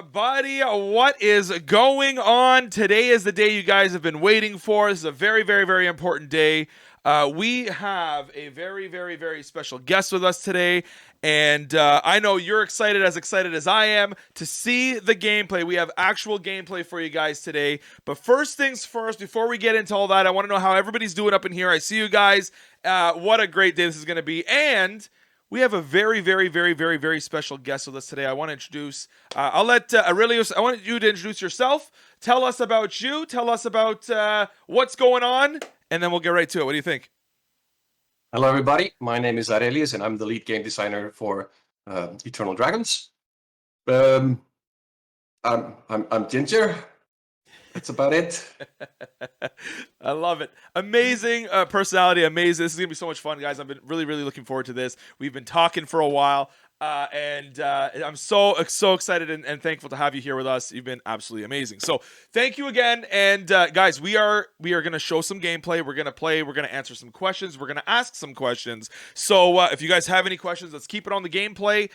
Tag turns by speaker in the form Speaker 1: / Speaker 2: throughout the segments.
Speaker 1: Buddy, what is going on? Today is the day you guys have been waiting for. This is a very, very, very important day. We have a very, very, very special guest with us today, and I know you're excited as I am to see the gameplay. We have actual gameplay for you guys today. But first things first, before we get into all that, I want to know how everybody's doing up in here. I see you guys. What a great day this is going to be. And we have a very, very, very, very, very special guest with us today. I want to introduce, I'll let Arelius, I want you to introduce yourself. Tell us about you. Tell us about what's going on. And then we'll get right to it. What do you think?
Speaker 2: Hello, everybody. My name is Arelius, and I'm the lead game designer for Eternal Dragons. I'm Ginger. That's about it.
Speaker 1: I love it. Amazing personality. Amazing. This is going to be so much fun, guys. I've been really, really looking forward to this. We've been talking for a while, and I'm so excited and thankful to have you here with us. You've been absolutely amazing. So thank you again. And guys, we are going to show some gameplay. We're going to play. We're going to answer some questions. We're going to ask some questions. So if you guys have any questions, let's keep it on the gameplay.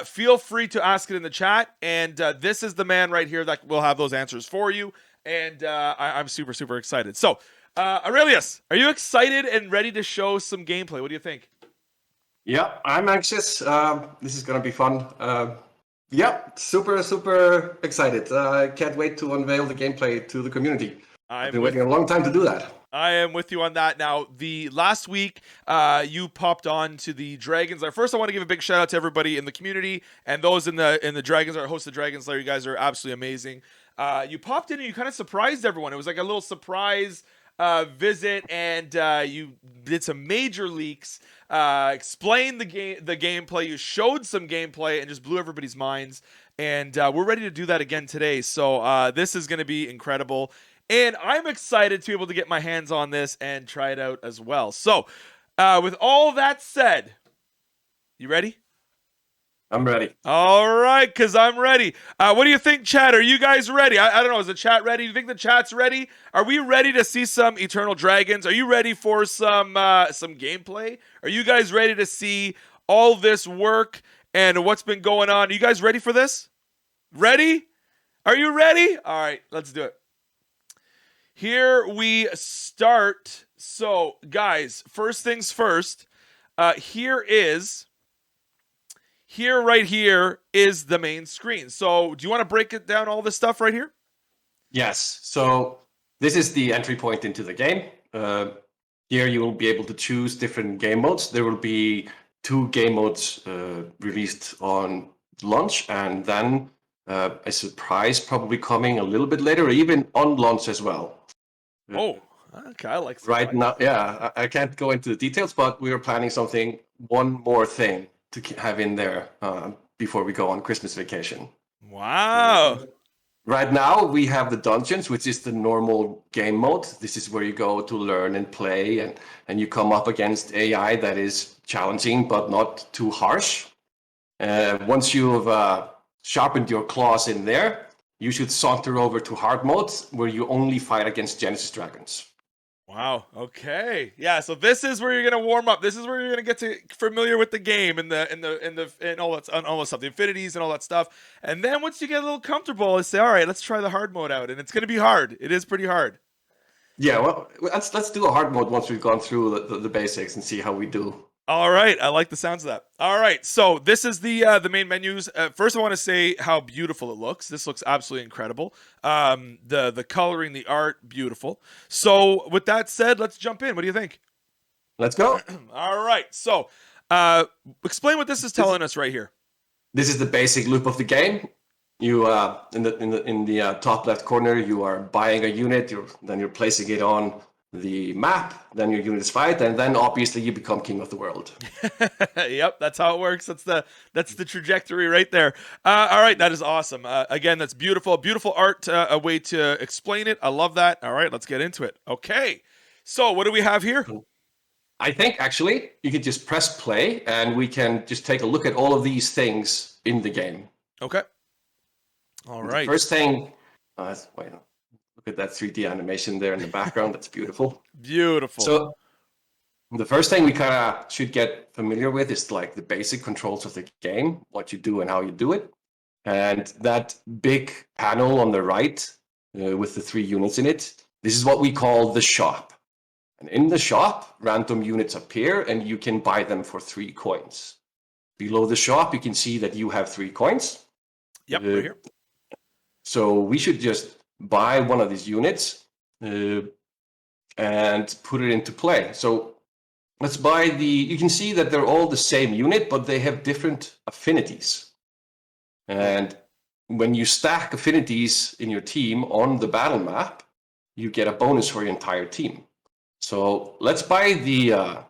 Speaker 1: Feel free to ask it in the chat. And this is the man right here that will have those answers for you. And I'm super, super excited. So, Arelius, are you excited and ready to show some gameplay? What do you think?
Speaker 2: Yeah, I'm anxious. This is going to be fun. Yeah, super, super excited. I can't wait to unveil the gameplay to the community. I've been waiting a long time to do that.
Speaker 1: I am with you on that. Now, the last week, you popped on to the Dragons Lair. First, I want to give a big shout out to everybody in the community and those in the Dragons Lair, host the Dragons Lair. You guys are absolutely amazing. You popped in and you kind of surprised everyone. It was like a little surprise visit, and you did some major leaks, explained the gameplay. You showed some gameplay and just blew everybody's minds. And we're ready to do that again today. So this is going to be incredible. And I'm excited to be able to get my hands on this and try it out as well. So with all that said, you ready?
Speaker 2: I'm ready.
Speaker 1: All right, because I'm ready. What do you think, chat? Are you guys ready? I don't know. Is the chat ready? Do you think the chat's ready? Are we ready to see some Eternal Dragons? Are you ready for some gameplay? Are you guys ready to see all this work and what's been going on? Are you guys ready for this? Ready? Are you ready? All right, let's do it. Here we start. So, guys, first things first. Right here is the main screen. So do you want to break it down, all this stuff right here?
Speaker 2: Yes. So this is the entry point into the game. Here you will be able to choose different game modes. There will be 2 game modes released on launch, and then a surprise probably coming a little bit later, or even on launch as well.
Speaker 1: Oh, okay. I like that.
Speaker 2: Right now, yeah, I can't go into the details, but we are planning one more thing to have in there before we go on Christmas vacation.
Speaker 1: Wow.
Speaker 2: Right now, we have the dungeons, which is the normal game mode. This is where you go to learn and play, and you come up against AI that is challenging, but not too harsh. Once you've sharpened your claws in there, you should saunter over to hard mode, where you only fight against Genesis dragons.
Speaker 1: Wow. Okay. Yeah. So this is where you're gonna warm up. This is where you're gonna get to familiar with the game and all that stuff, the infinities and all that stuff. And then once you get a little comfortable, say, all right, let's try the hard mode out. And it's gonna be hard. It is pretty hard.
Speaker 2: Yeah. Well, let's do a hard mode once we've gone through the basics and see how we do.
Speaker 1: All right, I like the sounds of that. All right, so this is the main menus. First, I want to say how beautiful it looks. This looks absolutely incredible. The coloring, the art, beautiful. So, with that said, let's jump in. What do you think?
Speaker 2: Let's go.
Speaker 1: All right. So, explain what this is telling us right here.
Speaker 2: This is the basic loop of the game. You in the top left corner, you are buying a unit. Then you're placing it on the map, then your units fight, and then obviously you become king of the world.
Speaker 1: Yep, that's how it works. That's the trajectory right there. All right, that is awesome. Again, that's beautiful art, a way to explain it. I love that. All right, let's get into it. Okay, so what do we have here?
Speaker 2: I think actually you can just press play and we can just take a look at all of these things in the game.
Speaker 1: Okay. All right.
Speaker 2: The first thing, look at that 3D animation there in the background. That's beautiful.
Speaker 1: Beautiful.
Speaker 2: So the first thing we kind of should get familiar with is like the basic controls of the game, what you do and how you do it. And that big panel on the right with the 3 units in it, this is what we call the shop. And in the shop, random units appear and you can buy them for 3 coins. Below the shop, you can see that you have 3 coins.
Speaker 1: Yep, right here.
Speaker 2: So we should just buy one of these units and put it into play. So let's buy you can see that they're all the same unit, but they have different affinities. And when you stack affinities in your team on the battle map, you get a bonus for your entire team. So let's buy the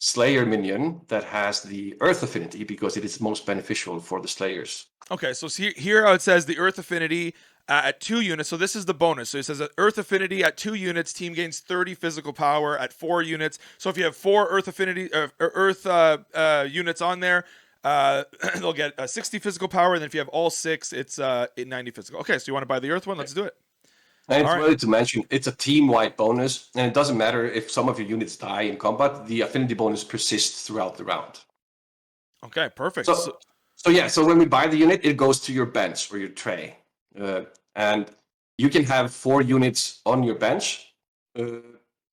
Speaker 2: Slayer minion that has the Earth affinity because it is most beneficial for the Slayers.
Speaker 1: Okay, so see, here it says the Earth affinity at 2 units. So this is the bonus. So it says that Earth affinity at 2 units, team gains 30 physical power at 4 units. So if you have 4 Earth affinity Earth units on there, they'll get 60 physical power, and then if you have all 6, it's 90 physical. Okay, so you want to buy the Earth one? Let's do it.
Speaker 2: And it's worth to mention, it's a team-wide bonus, and it doesn't matter if some of your units die in combat, the affinity bonus persists throughout the round.
Speaker 1: Okay, perfect.
Speaker 2: So when we buy the unit, it goes to your bench or your tray. And you can have 4 units on your bench,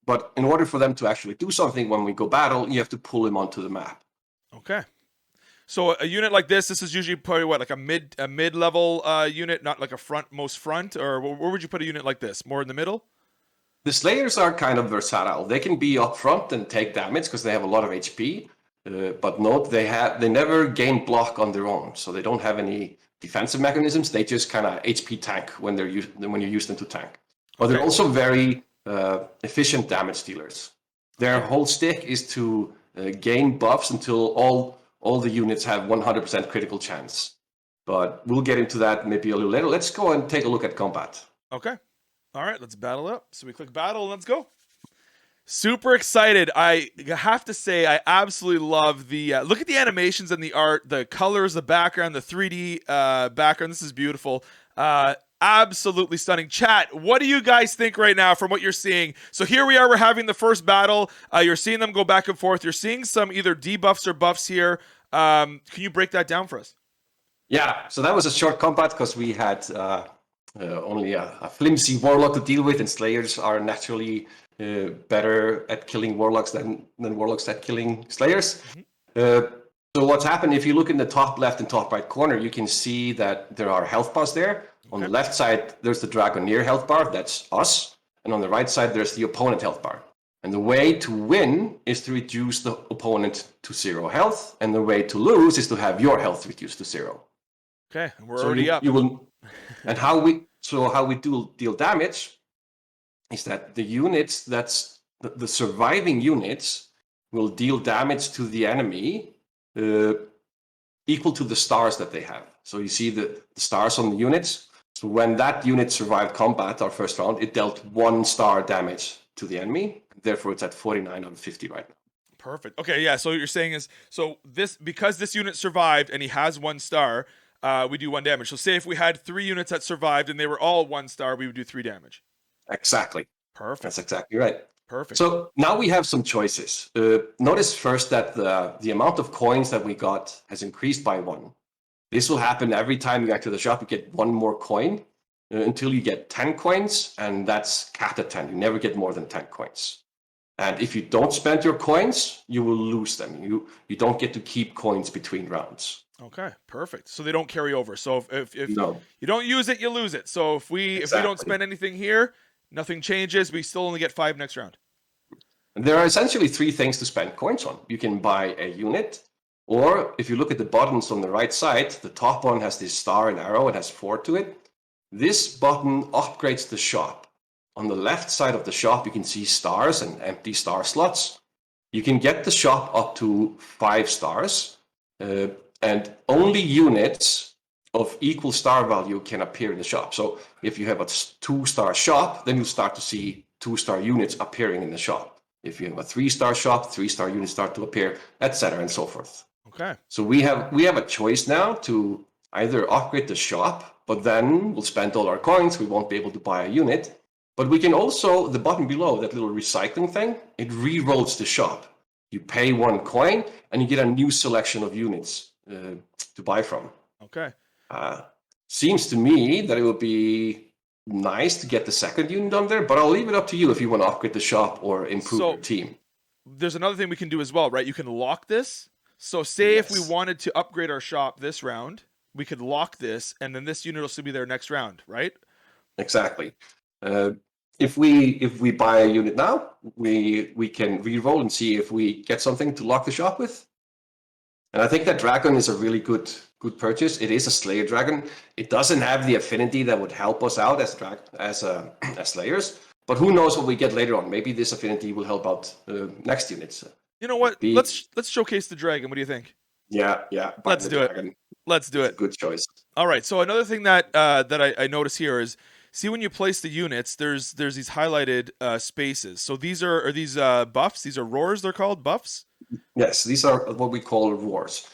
Speaker 2: but in order for them to actually do something when we go battle, you have to pull them onto the map.
Speaker 1: Okay. So a unit like this is usually probably what, like a mid-level unit, not like a most front, or where would you put a unit like this? More in the middle?
Speaker 2: The Slayers are kind of versatile. They can be up front and take damage because they have a lot of HP. But note they never gain block on their own, so they don't have any defensive mechanisms. They just kind of HP tank when you use them to tank. But they're also very efficient damage dealers. Their whole stick is to gain buffs until all the units have 100% critical chance. But we'll get into that maybe a little later. Let's go and take a look at combat.
Speaker 1: Okay. All right, let's battle up. So we click battle and let's go. Super excited. I have to say, I absolutely love the look at the animations and the art, the colors, the background, the 3D background. This is beautiful. Absolutely stunning. Chat, what do you guys think right now from what you're seeing? So here we are, we're having the first battle. You're seeing them go back and forth. You're seeing some either debuffs or buffs here. Can you break that down for us?
Speaker 2: Yeah, so that was a short combat because we had only a flimsy warlock to deal with, and Slayers are naturally better at killing warlocks than warlocks at killing Slayers. Mm-hmm. So what's happened, if you look in the top left and top right corner, you can see that there are health bars there. On the left side, there's the Dragoneer health bar, that's us. And on the right side, there's the opponent health bar. And the way to win is to reduce the opponent to 0 health. And the way to lose is to have your health reduced to 0.
Speaker 1: Okay, we're already up.
Speaker 2: And how we deal damage is that the units, the surviving units will deal damage to the enemy equal to the stars that they have. So you see the stars on the units. So when that unit survived combat, our first round, it dealt 1 star damage to the enemy. Therefore, it's at 49 out of 50 right now.
Speaker 1: Perfect. Okay, yeah. So what you're saying is, because this unit survived and he has 1 star, we do 1 damage. So say if we had 3 units that survived and they were all 1 star, we would do 3 damage.
Speaker 2: Exactly.
Speaker 1: Perfect.
Speaker 2: That's exactly right.
Speaker 1: Perfect.
Speaker 2: So now we have some choices. Notice first that the amount of coins that we got has increased by 1. This will happen every time you go to the shop. You get 1 more coin until you get 10 coins, and that's capped at 10. You never get more than 10 coins. And if you don't spend your coins, you will lose them. You don't get to keep coins between rounds.
Speaker 1: Okay, perfect. So they don't carry over. So if
Speaker 2: No.
Speaker 1: you don't use it, you lose it. So if we don't spend anything here, nothing changes. We still only get 5 next round.
Speaker 2: There are essentially 3 things to spend coins on. You can buy a unit, or if you look at the buttons on the right side, the top one has this star and arrow. It has 4 to it. This button upgrades the shop. On the left side of the shop, you can see stars and empty star slots. You can get the shop up to 5 stars, and only units of equal star value can appear in the shop. So if you have a 2-star shop, then you start to see 2-star units appearing in the shop. If you have a 3-star shop, 3-star units start to appear, etc., and so forth.
Speaker 1: Okay.
Speaker 2: So we have a choice now to either upgrade the shop, but then we'll spend all our coins. We won't be able to buy a unit. But we can also, the button below, that little recycling thing, it re-rolls the shop. You pay 1 coin, and you get a new selection of units to buy from.
Speaker 1: Okay.
Speaker 2: seems to me that it would be nice to get the second unit on there, but I'll leave it up to you if you want to upgrade the shop or improve your team.
Speaker 1: There's another thing we can do as well, right? You can lock this. So say if we wanted to upgrade our shop this round, we could lock this, and then this unit will still be there next round, right?
Speaker 2: Exactly. If we buy a unit now, we can re-roll and see if we get something to lock the shop with. And I think that dragon is a really good purchase. It is a Slayer dragon. It doesn't have the affinity that would help us out as Slayers, but who knows what we get later on? Maybe this affinity will help out next units.
Speaker 1: You know what? Let's showcase the dragon. What do you think?
Speaker 2: Yeah.
Speaker 1: Let's do it. Let's do it.
Speaker 2: Good choice.
Speaker 1: All right. So another thing that I notice here is, see, when you place the units, there's these highlighted spaces. So these are these buffs. These are roars. They're called buffs.
Speaker 2: Yes, these are what we call roars.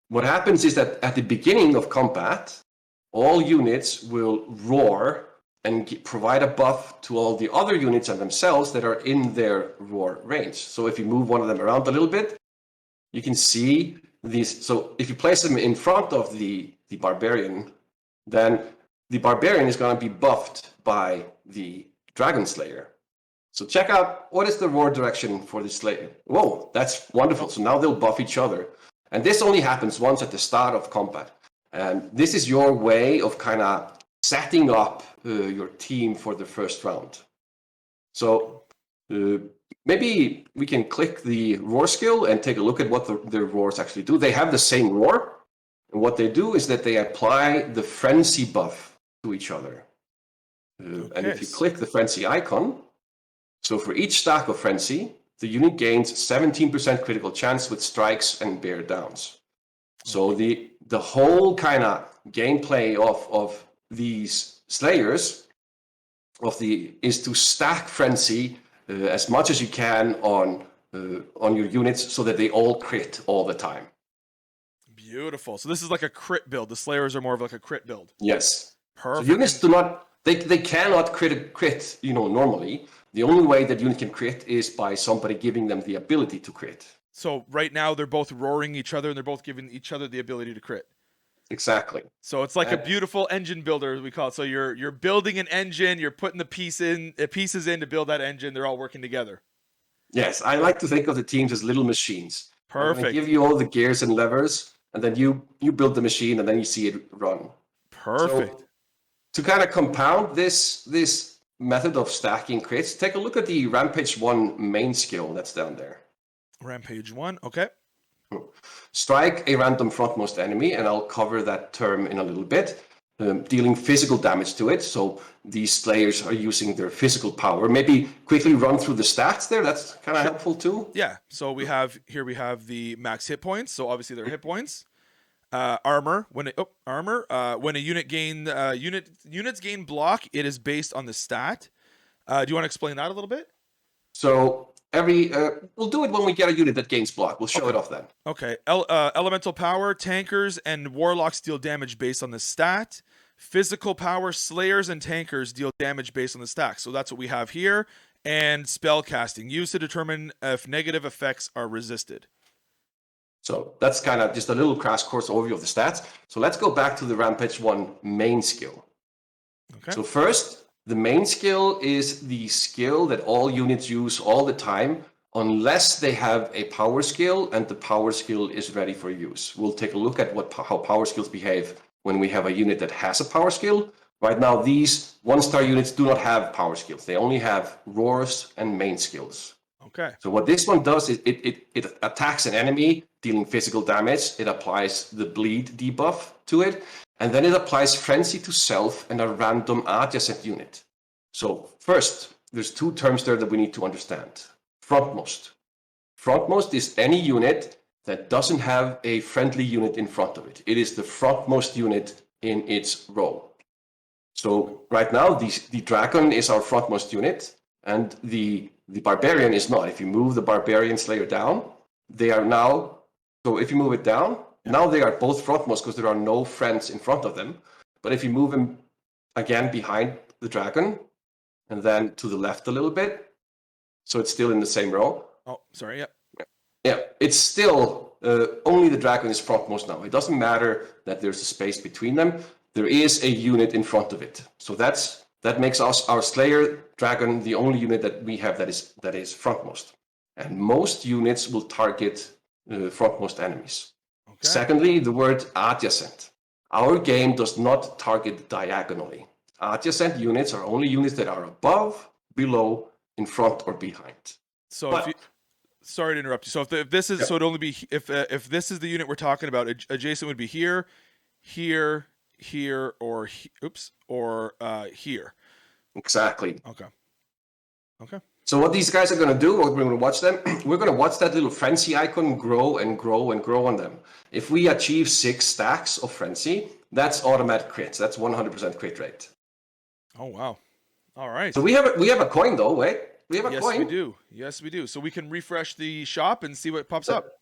Speaker 2: What happens is that at the beginning of combat, all units will roar and provide a buff to all the other units and themselves that are in their roar range. So if you move one of them around a little bit, you can see these. So if you place them in front of the barbarian, then the barbarian is going to be buffed by the dragon slayer. So check out what is the roar direction for the slayer. Whoa, that's wonderful. So now they'll buff each other. And this only happens once at the start of combat. And this is your way of kind of setting up your team for the first round. So maybe we can click the roar skill and take a look at what the roars actually do. They have the same roar. And what they do is that they apply the frenzy buff to each other. And if you click the frenzy icon, so for each stack of frenzy, the unit gains 17% critical chance with strikes and bear downs. So the whole kind of gameplay of these slayers is to stack frenzy as much as you can on your units so that they all crit all the time.
Speaker 1: Beautiful. So this is like a crit build. The slayers are more of like a crit build.
Speaker 2: Yes.
Speaker 1: Perfect.
Speaker 2: So units do not. They cannot crit. Normally. The only way that unit can crit is by somebody giving them the ability to crit.
Speaker 1: So right now they're both roaring each other and they're both giving each other the ability to crit.
Speaker 2: Exactly.
Speaker 1: So it's like a beautiful engine builder, as we call it. So you're building an engine, you're putting the pieces in to build that engine. They're all working together.
Speaker 2: Yes, I like to think of the teams as little machines.
Speaker 1: Perfect.
Speaker 2: I give you all the gears and levers, and then you build the machine, and then you see it run.
Speaker 1: Perfect.
Speaker 2: So, to kind of compound this method of stacking crits, take a look at the Rampage 1 main skill that's down there.
Speaker 1: Rampage 1, okay.
Speaker 2: Strike a random frontmost enemy, and I'll cover that term in a little bit, dealing physical damage to it. So these slayers are using their physical power. Maybe quickly run through the stats there. That's kind of helpful too.
Speaker 1: Yeah. So we have the max hit points. So obviously they're hit points. Armor. When a unit units gain block, it is based on the stat. Do you want to explain that a little bit?
Speaker 2: So we'll do it when we get a unit that gains block. We'll show it off then.
Speaker 1: Okay. Elemental power, tankers and warlocks deal damage based on the stat. Physical power, slayers and tankers deal damage based on the stat. So that's what we have here. And spell casting, used to determine if negative effects are resisted.
Speaker 2: So that's kind of just a little crash course overview of the stats. So let's go back to the Rampage 1 main skill.
Speaker 1: Okay.
Speaker 2: So first, the main skill is the skill that all units use all the time, unless they have a power skill and the power skill is ready for use. We'll take a look at how power skills behave when we have a unit that has a power skill. Right now, these 1-star units do not have power skills. They only have roars and main skills.
Speaker 1: Okay.
Speaker 2: So what this one does is it attacks an enemy, dealing physical damage. It applies the bleed debuff to it, and then it applies frenzy to self and a random adjacent unit. So first, there's two terms there that we need to understand. Frontmost. Frontmost is any unit that doesn't have a friendly unit in front of it. It is the frontmost unit in its row. So right now, the dragon is our frontmost unit, and the barbarian is not. If you move the barbarian slayer down, they are now, so if you move it down, now they are both frontmost because there are no friends in front of them. But if you move him again behind the dragon, and then to the left a little bit, so it's still in the same row.
Speaker 1: Oh, sorry, yeah.
Speaker 2: Yeah, it's still only the dragon is frontmost now. It doesn't matter that there's a space between them. There is a unit in front of it. So that makes us, our Slayer dragon, the only unit that we have that is frontmost. And most units will target frontmost enemies. Okay. Secondly, the word adjacent. Our game does not target diagonally. Adjacent units are only units that are above, below, in front, or behind.
Speaker 1: So but, sorry to interrupt you. So if this is, so it'd only be, if this is the unit we're talking about, adjacent would be here, here, here, or here.
Speaker 2: Exactly.
Speaker 1: Okay. Okay.
Speaker 2: So what these guys are going to do, we're going to watch them. We're going to watch that little frenzy icon grow and grow and grow on them. If we achieve 6 stacks of frenzy, that's automatic crits. That's 100% crit rate.
Speaker 1: Oh wow! All right.
Speaker 2: So we have a coin though, wait. We have a coin.
Speaker 1: Yes, we do. Yes, we do. So we can refresh the shop and see what pops up.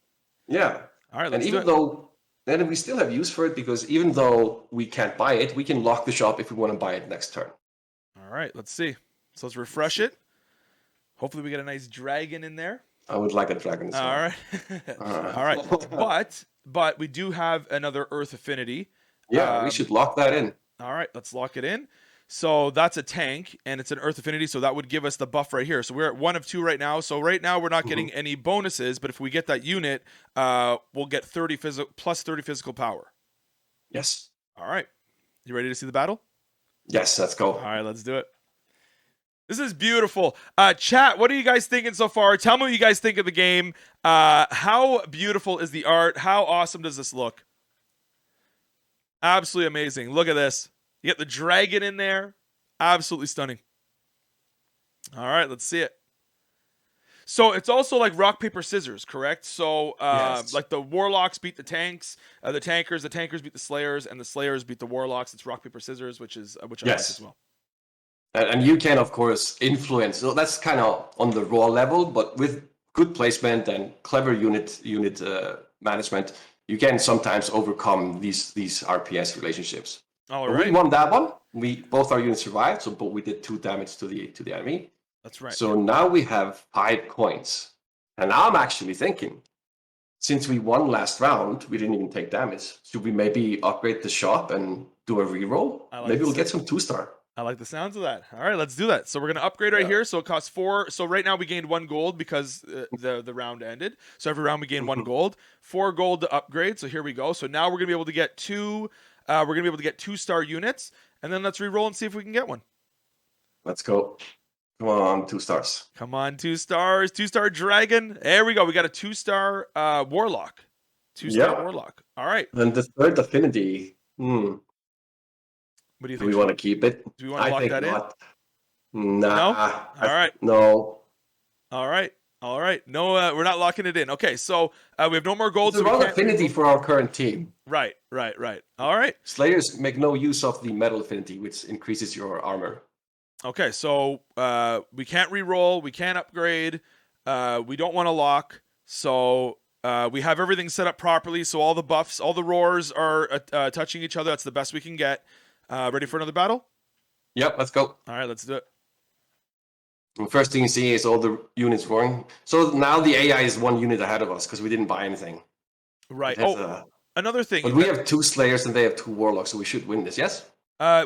Speaker 2: Yeah.
Speaker 1: All right.
Speaker 2: And even though, then we still have use for it because even though we can't buy it, we can lock the shop if we want to buy it next turn.
Speaker 1: All right. Let's see. So let's refresh it. Hopefully we get a nice dragon in there.
Speaker 2: I would like a dragon as well.
Speaker 1: All right. All right. But we do have another Earth affinity.
Speaker 2: Yeah, we should lock that in.
Speaker 1: All right. Let's lock it in. So that's a tank, and it's an Earth affinity, so that would give us the buff right here. So we're at 1 of 2 right now. So right now we're not getting any bonuses, but if we get that unit, we'll get 30 plus 30 physical power.
Speaker 2: Yes.
Speaker 1: All right. You ready to see the battle?
Speaker 2: Yes, let's go.
Speaker 1: All right, let's do it. This is beautiful. Chat, what are you guys thinking so far? Tell me what you guys think of the game. How beautiful is the art? How awesome does this look? Absolutely amazing. Look at this. You get the dragon in there. Absolutely stunning. All right, let's see it. So it's also like rock, paper, scissors, correct? So yes. Like the warlocks beat the tanks, the tankers beat the slayers, and the slayers beat the warlocks. It's rock, paper, scissors, which I like as well.
Speaker 2: And you can, of course, influence. So that's kind of on the raw level, but with good placement and clever unit management, you can sometimes overcome these RPS relationships.
Speaker 1: All right.
Speaker 2: We won that one. Both our units survived, but we did 2 damage to the enemy.
Speaker 1: That's right.
Speaker 2: So now we have 5 coins, and I'm actually thinking, since we won last round, we didn't even take damage. Should we maybe upgrade the shop and do a reroll? Maybe we'll get some 2-star.
Speaker 1: I like the sounds of that. All right, let's do that. So we're gonna upgrade right here. So it costs 4. So right now we gained 1 gold because the round ended. So every round we gain 1 gold, 4 gold to upgrade. So here we go. So now we're gonna be able to get 2. We're gonna be able to get 2-star units, and then let's re-roll and see if we can get one.
Speaker 2: Let's go. Come on, 2 stars.
Speaker 1: Come on, 2 stars. 2-star dragon. There we go. We got a 2-star warlock. 2-star warlock. All right.
Speaker 2: And the third affinity.
Speaker 1: What do you think?
Speaker 2: Do we want to keep it?
Speaker 1: Do we want to lock that
Speaker 2: in? Nah.
Speaker 1: No? All right.
Speaker 2: No.
Speaker 1: All right. All right. No, we're not locking it in. Okay, so we have no more gold.
Speaker 2: It's the wrong affinity for our current team.
Speaker 1: Right. All right.
Speaker 2: Slayers make no use of the metal affinity, which increases your armor.
Speaker 1: Okay, so we can't re-roll. We can't upgrade. We don't want to lock. So we have everything set up properly. So all the buffs, all the roars are touching each other. That's the best we can get. Ready for another battle?
Speaker 2: Yep, let's go.
Speaker 1: All right, let's do it.
Speaker 2: The first thing you see is all the units roaring. So now the AI is 1 unit ahead of us because we didn't buy anything.
Speaker 1: Right. Another thing.
Speaker 2: But we have 2 Slayers and they have 2 Warlocks, so we should win this, yes?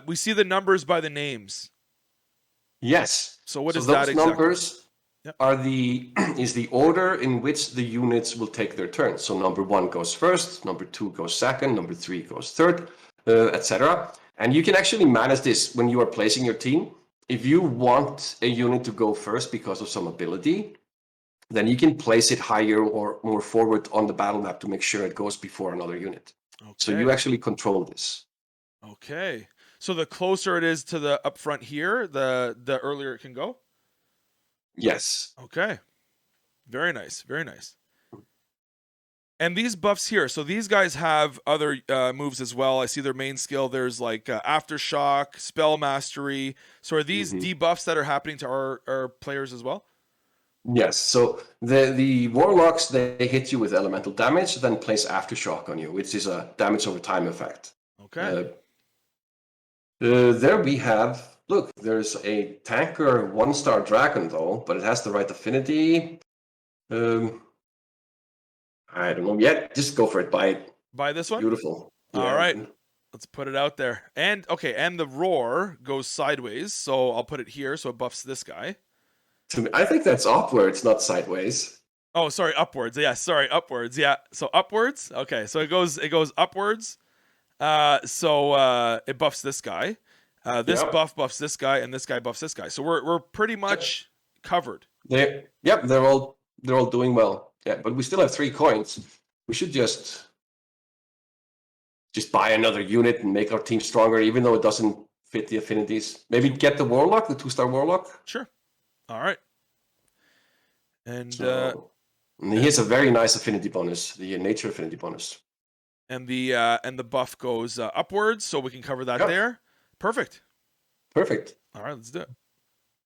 Speaker 1: We see the numbers by the names.
Speaker 2: Yes.
Speaker 1: So what is that exactly?
Speaker 2: Those numbers are the order in which the units will take their turn. So number 1 goes first, number 2 goes second, number 3 goes third, etc. And you can actually manage this when you are placing your team. If you want a unit to go first because of some ability, then you can place it higher or more forward on the battle map to make sure it goes before another unit. Okay. So you actually control this.
Speaker 1: Okay. So the closer it is to the up front here, the earlier it can go?
Speaker 2: Yes.
Speaker 1: Okay. Very nice. Very nice. And these buffs here, so these guys have other moves as well. I see their main skill. There's like Aftershock, Spell Mastery. So are these debuffs that are happening to our players as well?
Speaker 2: Yes. So the Warlocks, they hit you with elemental damage, then place Aftershock on you, which is a damage over time effect.
Speaker 1: Okay.
Speaker 2: There we have, look, there's a tanker 1-star dragon though, but it has the right affinity. I don't know yet. Just go for it. Buy it.
Speaker 1: Buy this one?
Speaker 2: Beautiful.
Speaker 1: All
Speaker 2: Yeah.
Speaker 1: right. Let's put it out there. And okay, and the roar goes sideways, so I'll put it here so it buffs this guy.
Speaker 2: To me, I think that's upwards, not sideways.
Speaker 1: Oh, sorry, upwards. Yeah, sorry, upwards. Yeah. So upwards. Okay, so it goes upwards. So it buffs this guy. This
Speaker 2: Yep.
Speaker 1: buff buffs this guy, and this guy buffs this guy. So we're pretty much covered.
Speaker 2: They're all doing well. Yeah, but we still have 3 coins. We should just buy another unit and make our team stronger, even though it doesn't fit the affinities. Maybe get the Warlock, the 2-star Warlock.
Speaker 1: Sure. All right. And
Speaker 2: And he has a very nice affinity bonus, the nature affinity bonus.
Speaker 1: and the buff goes upwards, so we can cover that there. Perfect.
Speaker 2: Perfect.
Speaker 1: All right, let's do it.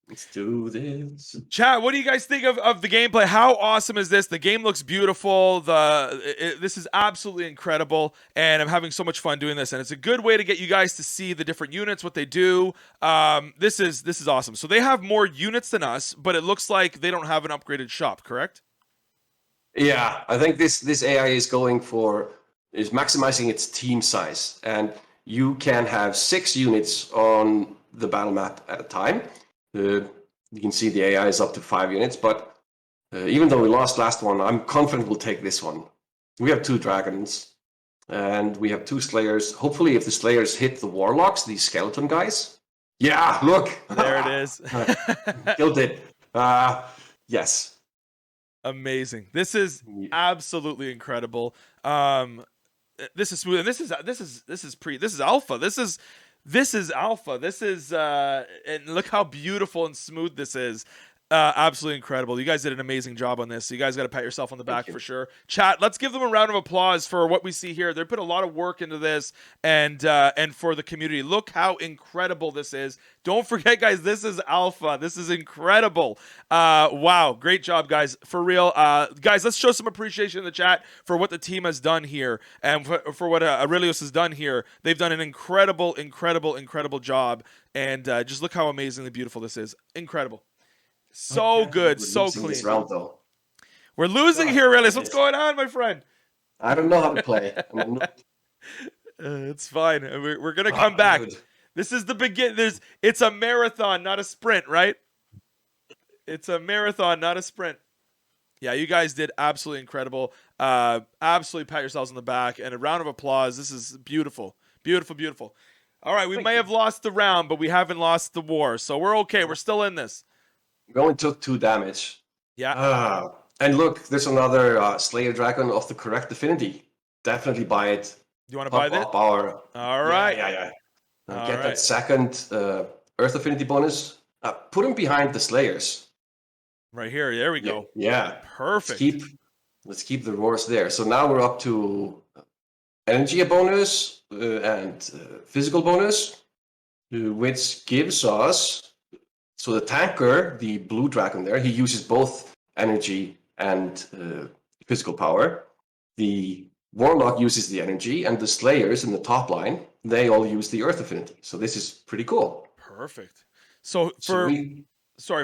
Speaker 2: Let's do this.
Speaker 1: Chat, what do you guys think of the gameplay? How awesome is this? The game looks beautiful. This is absolutely incredible, and I'm having so much fun doing this. And it's a good way to get you guys to see the different units, what they do. This is awesome. So they have more units than us, but it looks like they don't have an upgraded shop, correct?
Speaker 2: Yeah, I think this AI is maximizing its team size, and you can have 6 units on the battle map at a time. You can see the AI is up to 5 units, but even though we lost last one, I'm confident we'll take this one. We have 2 dragons, and we have 2 slayers. Hopefully, if the slayers hit the warlocks, these skeleton guys. Yeah, look!
Speaker 1: There it is.
Speaker 2: Killed it. Yes.
Speaker 1: Amazing. This is absolutely incredible. This is smooth, and this is alpha. This is alpha. This is and look how beautiful and smooth this is. Absolutely incredible. You guys did an amazing job on this. So you guys got to pat yourself on the back for sure. Chat, let's give them a round of applause for what we see here. They put a lot of work into this, and for the community. Look how incredible this is. Don't forget, guys, this is alpha. This is incredible. Wow, great job, guys. For real. Guys, let's show some appreciation in the chat for what the team has done here, and for what Arelius has done here. They've done an incredible job, and just look how amazingly beautiful this is. Incredible. So good, so clean.
Speaker 2: This round, though.
Speaker 1: We're losing here, Arelius. What's going on, my friend?
Speaker 2: I don't know how to play.
Speaker 1: It's fine. We're gonna come back. Good. This is the begin. It's a marathon, not a sprint, right? It's a marathon, not a sprint. Yeah, you guys did absolutely incredible. Absolutely pat yourselves on the back, and a round of applause. This is beautiful, beautiful, beautiful. All right, we may have lost the round, but we haven't lost the war, so we're okay. We're still in this.
Speaker 2: We only took 2 damage.
Speaker 1: Yeah.
Speaker 2: And look, there's another Slayer Dragon of the correct affinity. Definitely buy it.
Speaker 1: You want to buy that?
Speaker 2: All
Speaker 1: right.
Speaker 2: Yeah. Get that second Earth affinity bonus. Put him behind the Slayers.
Speaker 1: Right here. There we go.
Speaker 2: Yeah.
Speaker 1: Perfect.
Speaker 2: Let's keep the roars there. So now we're up to energy bonus and physical bonus, which gives us. So the tanker, the blue dragon there, he uses both energy and physical power. The warlock uses the energy, and the slayers in the top line, they all use the earth affinity. So this is pretty cool.
Speaker 1: Perfect. So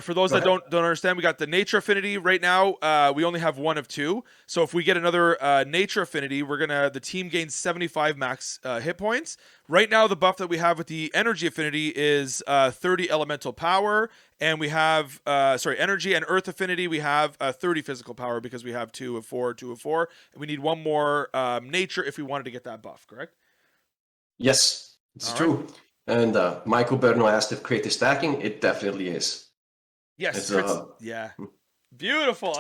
Speaker 1: for those that don't understand, we got the nature affinity right now. We only have 1 of 2. So if we get another nature affinity, the team gains 75 max hit points. Right now, the buff that we have with the energy affinity is 30 elemental power, and we have energy and earth affinity. We have 30 physical power because we have 2 of 4, 2 of 4, and we need 1 more nature if we wanted to get that buff. Correct?
Speaker 2: Yes, it's true. Right. And Michael Bruno asked if crate is stacking. It definitely is.
Speaker 1: Yes, yeah. Beautiful.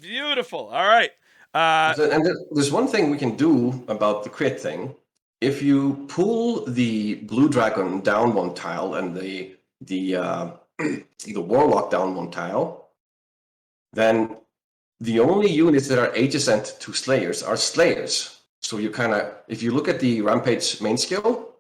Speaker 1: Beautiful. All right.
Speaker 2: And there's one thing we can do about the crit thing. If you pull the blue dragon down 1 tile and the warlock down 1 tile, then the only units that are adjacent to slayers are slayers. So you if you look at the rampage main skill,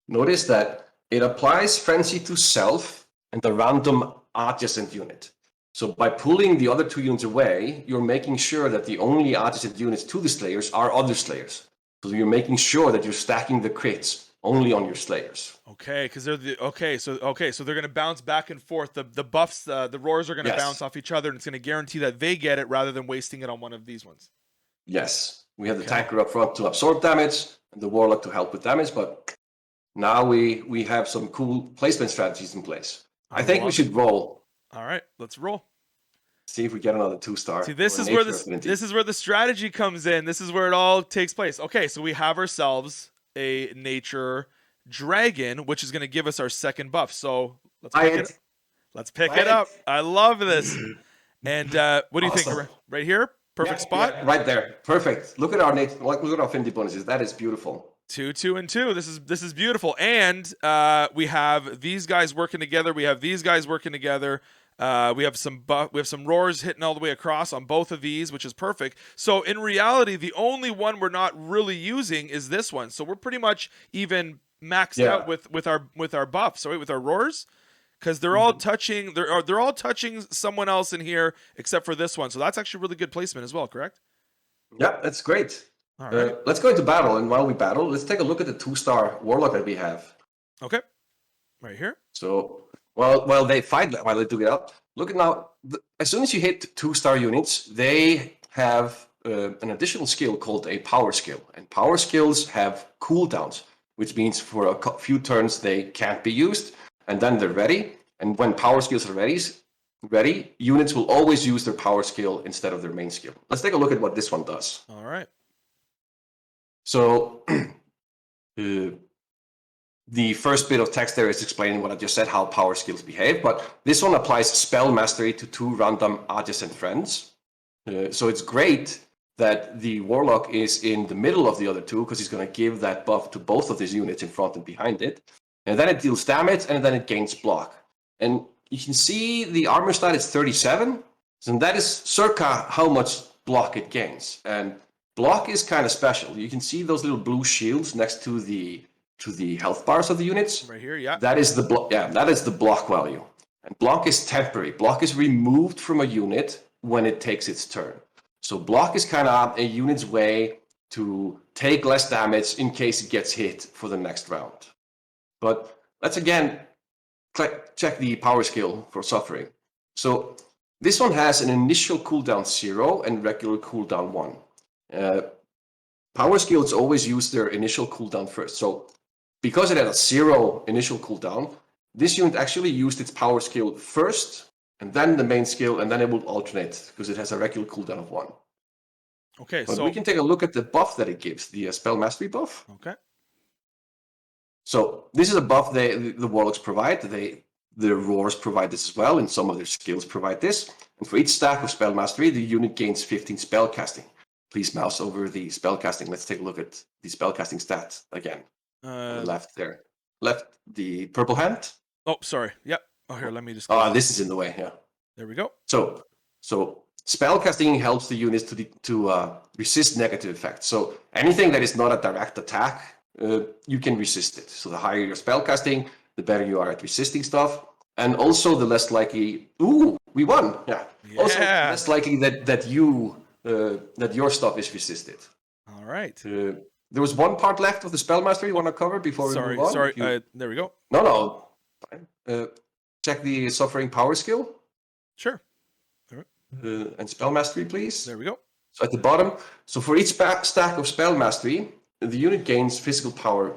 Speaker 2: notice that it applies frenzy to self and the random adjacent unit. So by pulling the other 2 units away, you're making sure that the only adjacent units to the slayers are other slayers. So you're making sure that you're stacking the crits only on your Slayers.
Speaker 1: Okay, because they're so they're gonna bounce back and forth. The buffs, the roars are gonna bounce off each other, and it's gonna guarantee that they get it rather than wasting it on one of these ones.
Speaker 2: Yes, we have the tanker up front to absorb damage and the warlock to help with damage, but now we have some cool placement strategies in place. I think we should roll.
Speaker 1: All right, let's roll.
Speaker 2: See if we get another 2-star.
Speaker 1: See, this is where the strategy comes in. This is where it all takes place. Okay, so we have ourselves a nature dragon, which is going to give us our second buff. So let's pick it up. I love this. And what do you think? Right here, perfect spot.
Speaker 2: Yeah, right there, perfect. Look at our look at our affinity bonuses. That is beautiful.
Speaker 1: 2, 2, and 2. This is beautiful. And we have these guys working together. We have these guys working together. We have some roars hitting all the way across on both of these, which is perfect. So in reality, the only one we're not really using is this one. So we're pretty much even maxed out with our buffs, right? With our roars, because they're all touching. They're all touching someone else in here except for this one. So that's actually really good placement as well. Correct?
Speaker 2: Yeah, that's great.
Speaker 1: All right.
Speaker 2: Let's go into battle, and while we battle, let's take a look at the 2-star warlock that we have.
Speaker 1: Okay, right here.
Speaker 2: So while they fight, while they do it up, look at now. As soon as you hit 2-star units, they have an additional skill called a power skill, and power skills have cooldowns, which means for a few turns they can't be used, and then they're ready. And when power skills are ready, units will always use their power skill instead of their main skill. Let's take a look at what this one does.
Speaker 1: All right.
Speaker 2: So the first bit of text there is explaining what I just said, how power skills behave, but this one applies spell mastery to 2 random adjacent friends. So it's great that the warlock is in the middle of the other 2, because he's going to give that buff to both of these units in front and behind it. And then it deals damage, and then it gains block. And you can see the armor stat is 37, and that is circa how much block it gains. And block is kind of special. You can see those little blue shields next to the health bars of the units.
Speaker 1: Right here, yeah.
Speaker 2: That is the block. Yeah, that is the block value. And block is temporary. Block is removed from a unit when it takes its turn. So block is kind of a unit's way to take less damage in case it gets hit for the next round. But let's again check the power skill for suffering. So this one has an initial cooldown 0 and regular cooldown 1. Power skills always use their initial cooldown first. So because it had a 0 initial cooldown, this unit actually used its power skill first, and then the main skill, and then it will alternate because it has a regular cooldown of 1.
Speaker 1: Okay,
Speaker 2: but we can take a look at the buff that it gives, the spell mastery buff.
Speaker 1: Okay.
Speaker 2: So this is a buff the warlocks provide. The roars provide this as well, and some of their skills provide this. And for each stack of spell mastery, the unit gains 15 spell casting. Please mouse over the spell casting. Let's take a look at the spell casting stats again. Left there. Left, the purple hand.
Speaker 1: Oh, sorry. Yep. Oh, here, let me just.
Speaker 2: This is in the way. Yeah.
Speaker 1: There we go.
Speaker 2: So spell casting helps the units to resist negative effects. So anything that is not a direct attack, you can resist it. So the higher your spell casting, the better you are at resisting stuff, and also the less likely. Ooh, we won. Yeah. Also less likely that your stuff is resisted.
Speaker 1: All right.
Speaker 2: There was one part left of the spell mastery you want to cover before we move on.
Speaker 1: Sorry. There we go.
Speaker 2: No. Fine. Check the suffering power skill.
Speaker 1: Sure.
Speaker 2: And spell mastery, please.
Speaker 1: There we go.
Speaker 2: So at the bottom, so for each stack of spell mastery, the unit gains physical power.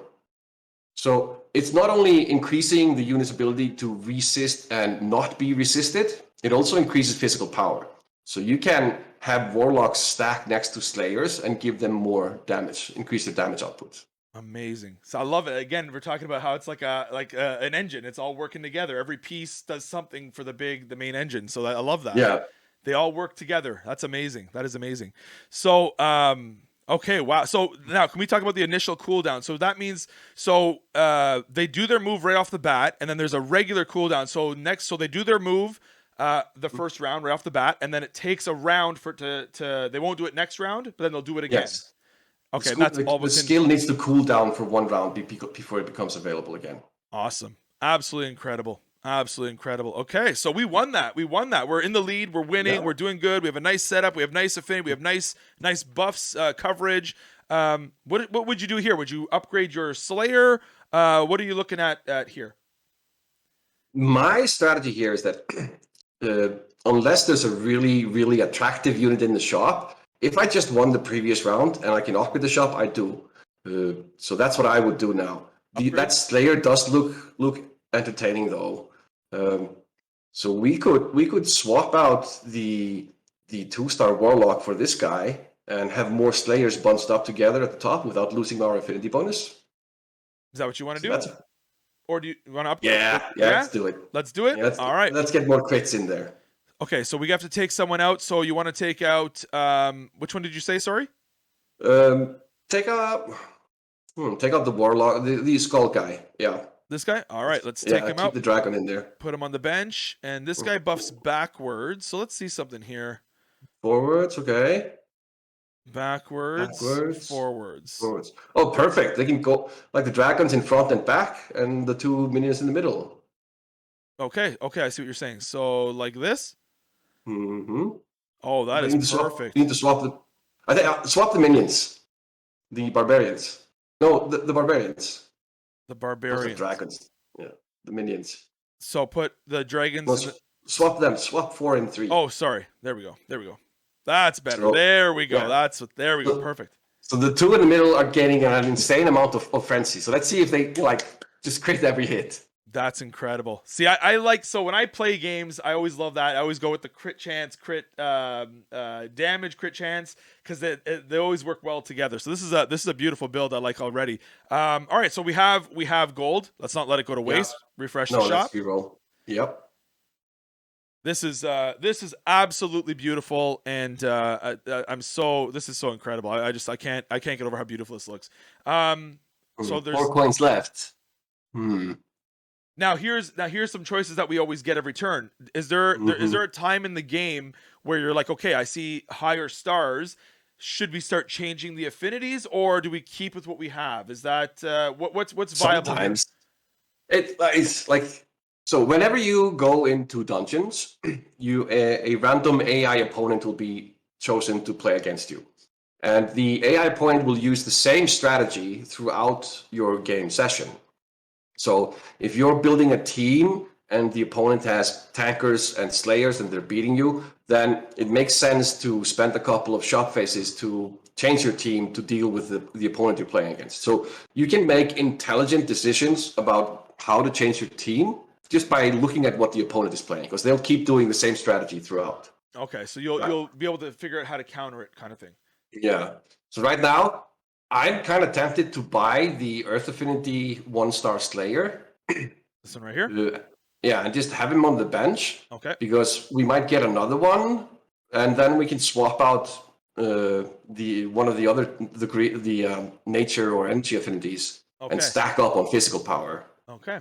Speaker 2: So it's not only increasing the unit's ability to resist and not be resisted, it also increases physical power. So you can have warlocks stack next to slayers and give them more damage, increase their damage output.
Speaker 1: Amazing. So I love it. Again, we're talking about how it's like an engine. It's all working together. Every piece does something for the main engine. So I love that.
Speaker 2: Yeah.
Speaker 1: They all work together. That's amazing. That is amazing. So, okay, wow. So now can we talk about the initial cooldown? So that means, they do their move right off the bat, and then there's a regular cooldown. So they do their move the first round right off the bat, and then it takes a round they won't do it next round, but then they'll do it again.
Speaker 2: Yes.
Speaker 1: Okay, that's all
Speaker 2: the skill needs to cool down for 1 round before it becomes available again.
Speaker 1: Awesome. Absolutely incredible. Okay, so we won that. We're in the lead. We're winning. Yeah. We're doing good. We have a nice setup. We have nice affinity. We have nice buffs, coverage. What would you do here? Would you upgrade your Slayer? What are you looking at here?
Speaker 2: My strategy here is that unless there's a really, really attractive unit in the shop, if I just won the previous round and I can upgrade the shop, I do. So that's what I would do now. That Slayer does look entertaining though. So we could swap out the 2-star Warlock for this guy and have more Slayers bunched up together at the top without losing our affinity bonus.
Speaker 1: Is that what you want to
Speaker 2: So
Speaker 1: do? Or do you want to upgrade?
Speaker 2: Yeah, let's do it.
Speaker 1: Let's do it?
Speaker 2: Yeah,
Speaker 1: all right.
Speaker 2: Let's get more crits in there.
Speaker 1: Okay, so we have to take someone out. So you want to take out, which one did you say, sorry?
Speaker 2: Take out the Warlock, the Skull guy. Yeah.
Speaker 1: This guy? All right, let's take him out.
Speaker 2: Keep the dragon in there.
Speaker 1: Put him on the bench. And this guy buffs backwards. So let's see something here.
Speaker 2: Forwards, okay.
Speaker 1: Backwards. Forwards.
Speaker 2: Oh, perfect. They can go like the dragons in front and back, and the 2 minions in the middle.
Speaker 1: Okay, I see what you're saying. So like this?
Speaker 2: Mm-hmm.
Speaker 1: Oh, that is perfect.
Speaker 2: You need to swap the... I think swap the minions. The barbarians. No, the barbarians.
Speaker 1: The barbarians.
Speaker 2: Those are dragons. Yeah, the minions.
Speaker 1: So put the dragons...
Speaker 2: No, swap them. Swap 4 and 3.
Speaker 1: Oh, sorry. There we go. That's better. So, there we go. Yeah. There we go. Perfect.
Speaker 2: So the 2 in the middle are getting an insane amount of frenzy. So let's see if they just crit every hit.
Speaker 1: That's incredible. See, I like, so when I play games, I always love that. I always go with the crit chance, damage, crit chance, because they always work well together. So this is a beautiful build I like already. All right, so we have gold. Let's not let it go to waste. Yeah. Refresh the shop.
Speaker 2: Let's reroll. Yep.
Speaker 1: This is absolutely beautiful, and this is so incredible. I can't get over how beautiful this looks. So there's
Speaker 2: 4 coins left.
Speaker 1: Now here's some choices that we always get every turn. Is there a time in the game where you're like, okay, I see higher stars. Should we start changing the affinities, or do we keep with what we have? Is that what's viable?
Speaker 2: Sometimes it's like. So whenever you go into dungeons, a random AI opponent will be chosen to play against you. And the AI opponent will use the same strategy throughout your game session. So if you're building a team and the opponent has tankers and slayers and they're beating you, then it makes sense to spend a couple of shop phases to change your team to deal with the opponent you're playing against. So you can make intelligent decisions about how to change your team just by looking at what the opponent is playing, because they'll keep doing the same strategy throughout.
Speaker 1: Okay, so you'll be able to figure out how to counter it, kind of thing.
Speaker 2: Yeah. So right now, I'm kind of tempted to buy the Earth Affinity 1-star Slayer.
Speaker 1: This one right here?
Speaker 2: Yeah, and just have him on the bench.
Speaker 1: Okay.
Speaker 2: Because we might get another one, and then we can swap out one of the other nature or energy affinities and stack up on physical power.
Speaker 1: Okay.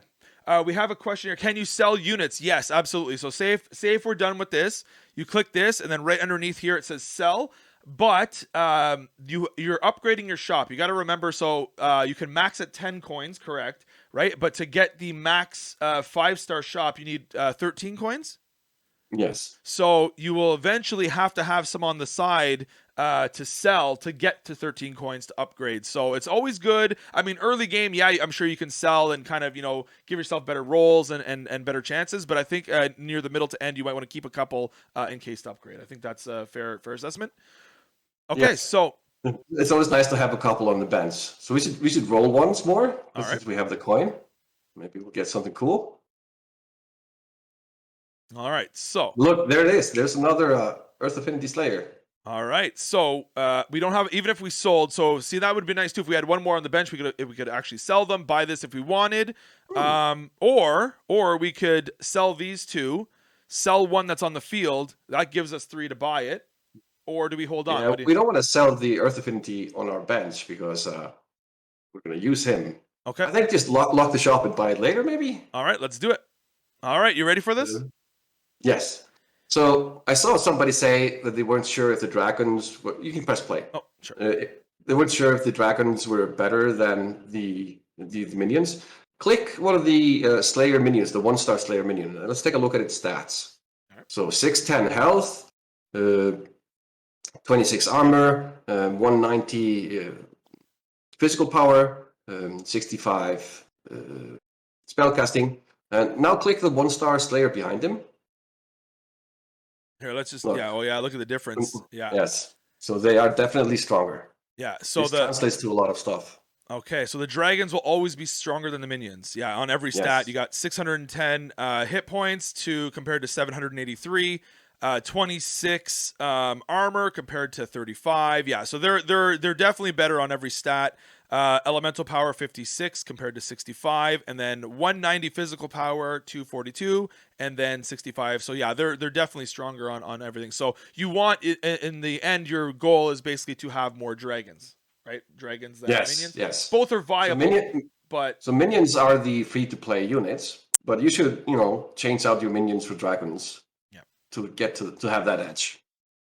Speaker 1: We have a question here. Can you sell units? Yes, absolutely. So say if we're done with this, you click this, and then right underneath here it says sell. But you're upgrading your shop. You got to remember, so you can max at 10 coins, correct? Right? But to get the max 5-star shop, you need 13 coins?
Speaker 2: Yes.
Speaker 1: So you will eventually have to have some on the side to sell to get to 13 coins to upgrade. So it's always good. I mean, early game, yeah, I'm sure you can sell and kind of, give yourself better rolls and better chances. But I think near the middle to end, you might want to keep a couple in case to upgrade. I think that's a fair assessment. Okay, yes. So
Speaker 2: it's always nice to have a couple on the bench. So we should roll once more since we have the coin. Maybe we'll get something cool.
Speaker 1: All right, so
Speaker 2: look, there it is. There's another Earth Affinity Slayer.
Speaker 1: All right, so we don't have, even if we sold. So see, that would be nice too. If we had one more on the bench, we could actually sell them, buy this if we wanted, or we could sell these two, sell one that's on the field. That gives us 3 to buy it. Or do we hold on?
Speaker 2: Yeah, we don't want to sell the Earth Affinity on our bench because we're going to use him.
Speaker 1: Okay.
Speaker 2: I think just lock the shop and buy it later, maybe.
Speaker 1: All right, let's do it. All right, you ready for this?
Speaker 2: Yes. So I saw somebody say that they weren't sure if the dragons were... You can press play.
Speaker 1: Oh, sure.
Speaker 2: They weren't sure if the dragons were better than the minions. Click one of the Slayer minions, the 1-star Slayer minion. Let's take a look at its stats. Right. So 610 health, 26 armor, 190 physical power, 65 spellcasting. And now click the 1-star Slayer behind him.
Speaker 1: Here, let's just
Speaker 2: Look.
Speaker 1: yeah. Oh yeah, look at the difference. Yeah.
Speaker 2: Yes. So they are definitely stronger.
Speaker 1: Yeah. So
Speaker 2: this translates to a lot of stuff.
Speaker 1: Okay, so the dragons will always be stronger than the minions. Yeah, on every stat, you got 610 hit points to compared to 783, 26 armor compared to 35. Yeah, so they're definitely better on every stat. Elemental power 56 compared to 65, and then 190 physical power 242, and then 65. So yeah, they're definitely stronger on everything. So you want in the end, your goal is basically to have more dragons. Right, dragons than minions.
Speaker 2: Yes.
Speaker 1: Both are viable,
Speaker 2: so minions are the free-to-play units, but you should, change out your minions for dragons.
Speaker 1: Yeah.
Speaker 2: To get to have that edge.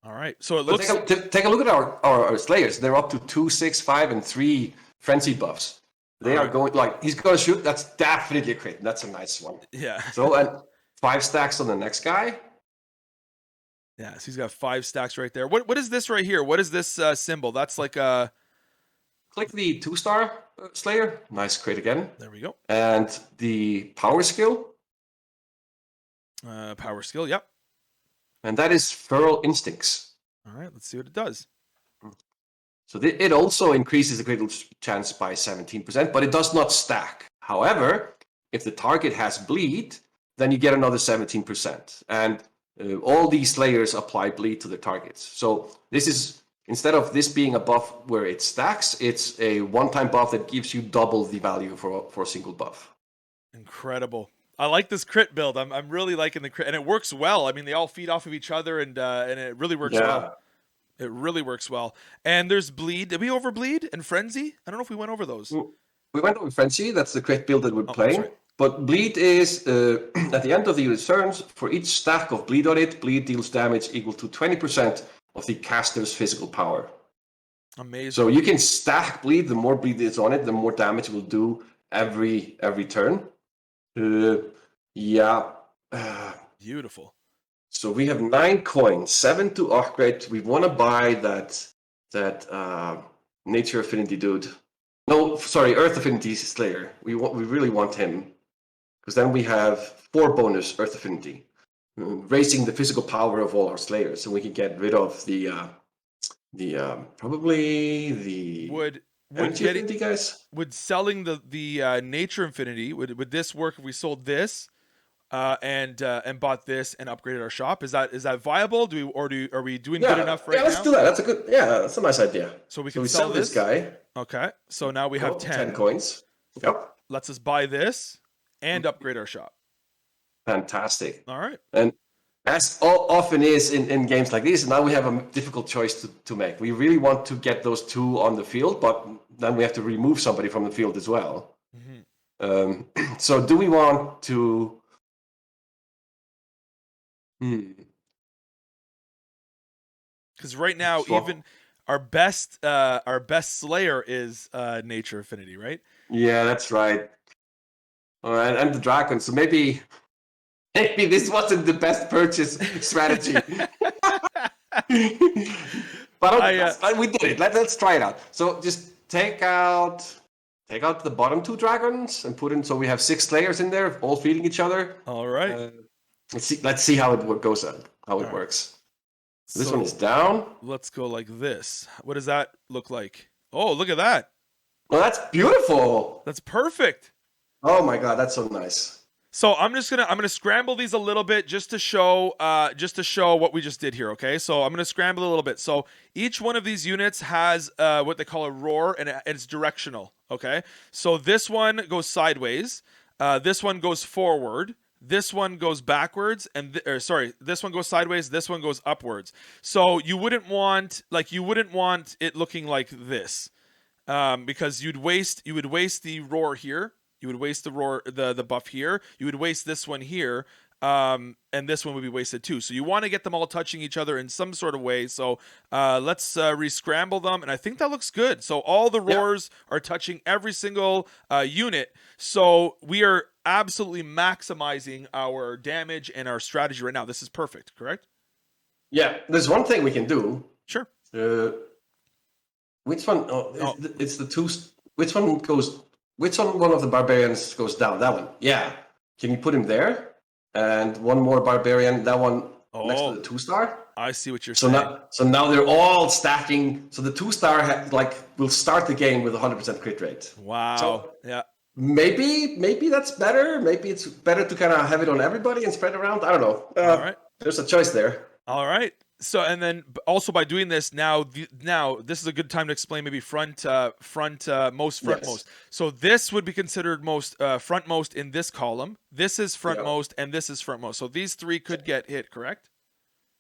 Speaker 1: All right. So it looks.
Speaker 2: Take a look at our slayers. They're up to 2, 6, 5, and 3 frenzy buffs. They are going he's going to shoot. That's definitely a crit. That's a nice one.
Speaker 1: Yeah.
Speaker 2: So and 5 stacks on the next guy.
Speaker 1: Yeah. So he's got 5 stacks right there. What is this right here? What is this symbol? That's like a.
Speaker 2: Click the 2-star Slayer. Nice crit again.
Speaker 1: There we go.
Speaker 2: And the power skill.
Speaker 1: Power skill, yep.
Speaker 2: And that is Feral Instincts.
Speaker 1: All right, let's see what it does.
Speaker 2: So it also increases the critical chance by 17%, but it does not stack. However, if the target has bleed, then you get another 17%. And all these Slayers apply bleed to the targets. So this is... Instead of this being a buff where it stacks, it's a one-time buff that gives you double the value for a single buff.
Speaker 1: Incredible. I like this crit build. I'm really liking the crit, and it works well. I mean, they all feed off of each other, and it really works well. It really works well. And there's bleed. Did we overbleed and frenzy? I don't know if we went over those.
Speaker 2: We went over frenzy. That's the crit build that we're playing. Right. But bleed is at the end of the unit's turns. For each stack of bleed on it, bleed deals damage equal to 20% of the caster's physical power.
Speaker 1: Amazing.
Speaker 2: So you can stack bleed. The more bleed is on it, the more damage it will do every turn.
Speaker 1: Beautiful.
Speaker 2: So we have 9 coins, 7 to upgrade. We want to buy that nature affinity dude. No, sorry, Earth Affinity Slayer. We really want him, because then we have 4 bonus Earth Affinity. Raising the physical power of all our Slayers, so we can get rid of the probably the
Speaker 1: would
Speaker 2: affinity guys.
Speaker 1: Would selling the nature infinity would this work if we sold this and bought this and upgraded our shop? Is that viable? Are we doing good enough right now?
Speaker 2: Yeah, let's do that. That's a nice idea.
Speaker 1: So we can sell
Speaker 2: this guy.
Speaker 1: Okay, so now we have 10
Speaker 2: coins. Yep.
Speaker 1: Let's us buy this and upgrade our shop.
Speaker 2: Fantastic.
Speaker 1: All right.
Speaker 2: And as often is in games like this, now we have a difficult choice to make. We really want to get those 2 on the field, but then we have to remove somebody from the field as well. Mm-hmm. So do we want to...
Speaker 1: Because right now, even our best Slayer is Nature Affinity, right?
Speaker 2: Yeah, that's right. All right, and the Dragon. So maybe this wasn't the best purchase strategy. But we did it. Let's try it out. So just take out the bottom 2 dragons and put in. So we have 6 Slayers in there, all feeding each other.
Speaker 1: All right.
Speaker 2: Let's see how it goes. How it works. This one is down.
Speaker 1: Let's go like this. What does that look like? Oh, look at that.
Speaker 2: Oh, that's beautiful.
Speaker 1: That's perfect.
Speaker 2: Oh my god, that's so nice.
Speaker 1: So I'm gonna scramble these a little bit just to show what we just did here. Okay, so I'm gonna scramble a little bit. So each one of these units has what they call a roar, and it's directional. Okay, so this one goes sideways. This one goes forward. This one goes backwards, and this one goes sideways. This one goes upwards. So you wouldn't want it looking like this, because you would waste the roar here. You would waste the roar, the buff here. You would waste this one here, and this one would be wasted too. So you want to get them all touching each other in some sort of way. So let's re-scramble them, and I think that looks good. So all the roars are touching every single unit. So we are absolutely maximizing our damage and our strategy right now. This is perfect, correct?
Speaker 2: Yeah, there's one thing we can do.
Speaker 1: Sure.
Speaker 2: Which one? Oh,
Speaker 1: Oh,
Speaker 2: it's the two. Which one goes? Which one of the barbarians goes down? That one. Yeah. Can you put him there? And one more barbarian. That one next to
Speaker 1: oh,
Speaker 2: the 2-star.
Speaker 1: I see what you're
Speaker 2: So
Speaker 1: saying.
Speaker 2: now they're all stacking. So the 2-star like will start the game with 100% crit rate.
Speaker 1: Wow.
Speaker 2: So
Speaker 1: Yeah.
Speaker 2: maybe that's better. Maybe it's better to kind of have it on everybody and spread around. I don't know.
Speaker 1: All right.
Speaker 2: There's a choice there.
Speaker 1: All right. So and then also by doing this now this is a good time to explain maybe most
Speaker 2: Yes.
Speaker 1: frontmost. So this would be considered most frontmost in this column. This is
Speaker 2: Yeah.
Speaker 1: frontmost and this is frontmost. So these three could get hit, correct?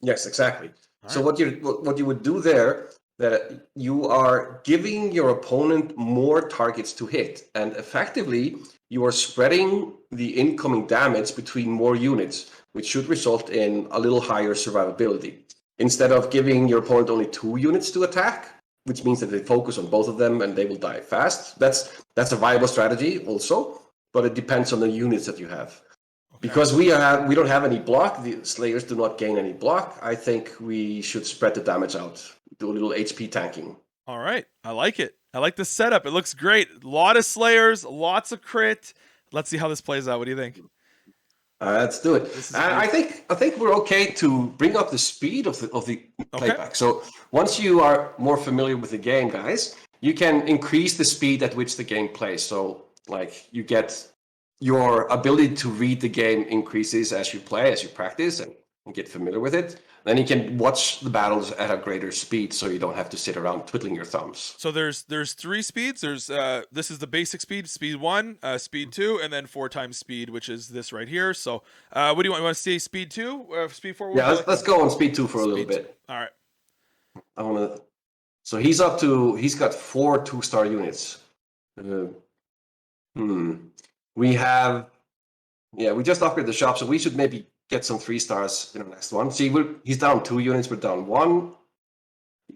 Speaker 2: Yes, exactly.
Speaker 1: All
Speaker 2: So
Speaker 1: right.
Speaker 2: what you would do there, that you are giving your opponent more targets to hit, and effectively you are spreading the incoming damage between more units, which should result in a little higher survivability. Instead of giving your opponent only 2 units to attack, which means that they focus on both of them and they will die fast. That's a viable strategy also, but it depends on the units that you have.
Speaker 1: Okay.
Speaker 2: Because we don't have any block, the Slayers do not gain any block. I think we should spread the damage out, do a little HP tanking.
Speaker 1: All right. I like it. I like the setup. It looks great. A lot of slayers, lots of crit. Let's see how this plays out. What do you think?
Speaker 2: Let's do it.
Speaker 1: This is
Speaker 2: And
Speaker 1: beautiful.
Speaker 2: I think we're okay to bring up the speed of the
Speaker 1: Okay.
Speaker 2: playback. So once you are more familiar with the game, guys, you can increase the speed at which the game plays. So like you get your ability to read the game increases as you play, as you practice and get familiar with it. Then you can watch the battles at a greater speed, so you don't have to sit around twiddling your thumbs.
Speaker 1: So there's three speeds. There's this is the basic speed, speed 1, speed 2, and then 4 times speed, which is this right here. So what do you want? You want to see speed 2, speed 4? What would
Speaker 2: Yeah,
Speaker 1: you like?
Speaker 2: let's go on speed 2 for a little
Speaker 1: Speed 2.
Speaker 2: bit.
Speaker 1: All right.
Speaker 2: I want to. So he's got 4 2-star units. Uh, We have, yeah, we just upgraded the shop, so we should maybe get some 3-stars in the next one. See, he's down 2 units, we're down 1.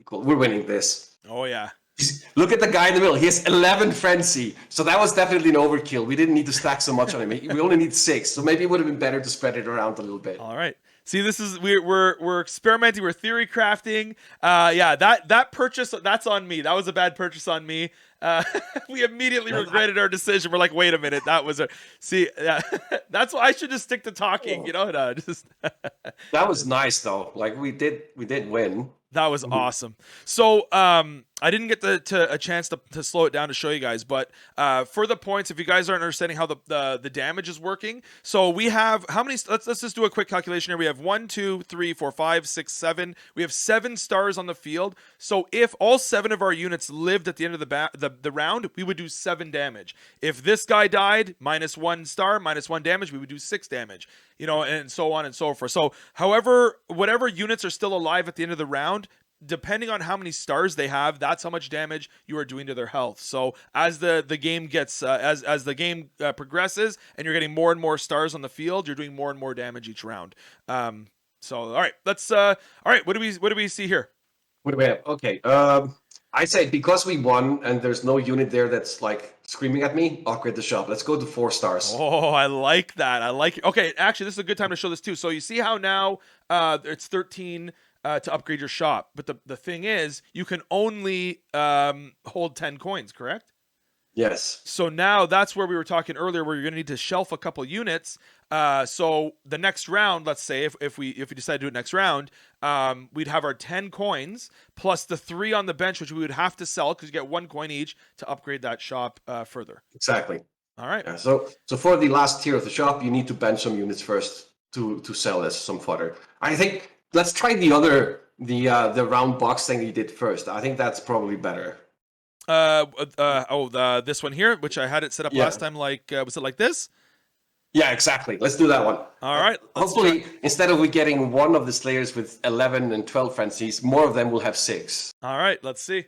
Speaker 2: Cool. We're winning this.
Speaker 1: Oh yeah.
Speaker 2: Look at the guy in the middle. He has 11 frenzy. So that was definitely an overkill. We didn't need to stack so much on him. We only need 6. So maybe it would have been better to spread it around a little bit.
Speaker 1: All right. See, this is we're experimenting. We're theory crafting. Yeah, that purchase, that's on me. That was a bad purchase on me. We immediately regretted our decision. We're like, wait a minute, that was a see. That's why I should just stick to talking. You know, just
Speaker 2: That was nice though. Like we did win.
Speaker 1: that was awesome. So I didn't get a chance to slow it down to show you guys, but for the points, if you guys aren't understanding how the damage is working, so we have how many? Let's just do a quick calculation here. We have 1, 2, 3, 4, 5, 6, 7. We have 7 stars on the field. So if all 7 of our units lived at the end of the round, we would do 7 damage. If this guy died, -1 star, -1 damage, we would do 6 damage. You know, and so on and so forth. So, however, whatever units are still alive at the end of the round, depending on how many stars they have, that's how much damage you are doing to their health. So as the game gets as the game progresses and you're getting more and more stars on the field, you're doing more and more damage each round. So all right, let's all right, what do we see here?
Speaker 2: What do we have? Okay. I say because we won and there's no unit there that's like screaming at me, upgrade the shop. Let's go to 4 stars.
Speaker 1: Oh, I like that. I like it. Okay, actually, this is a good time to show this too. So you see how now it's 13 to upgrade your shop, but the thing is, you can only hold 10 coins, correct?
Speaker 2: Yes.
Speaker 1: So now that's where we were talking earlier, where you're going to need to shelf a couple units. So the next round, let's say if we decide to do it next round, we'd have our 10 coins plus the 3 on the bench, which we would have to sell because you get 1 coin each to upgrade that shop further.
Speaker 2: Exactly.
Speaker 1: All right.
Speaker 2: Yeah, so for the last tier of the shop, you need to bench some units first to sell as some fodder. I think let's try the round box thing you did first. I think that's probably better.
Speaker 1: This one here, which I had it set up last time. Like, was it like this?
Speaker 2: Yeah, exactly. Let's do that one.
Speaker 1: All right.
Speaker 2: Hopefully, instead of we getting one of the Slayers with 11 and 12 frenzies, more of them will have 6.
Speaker 1: All right. Let's see.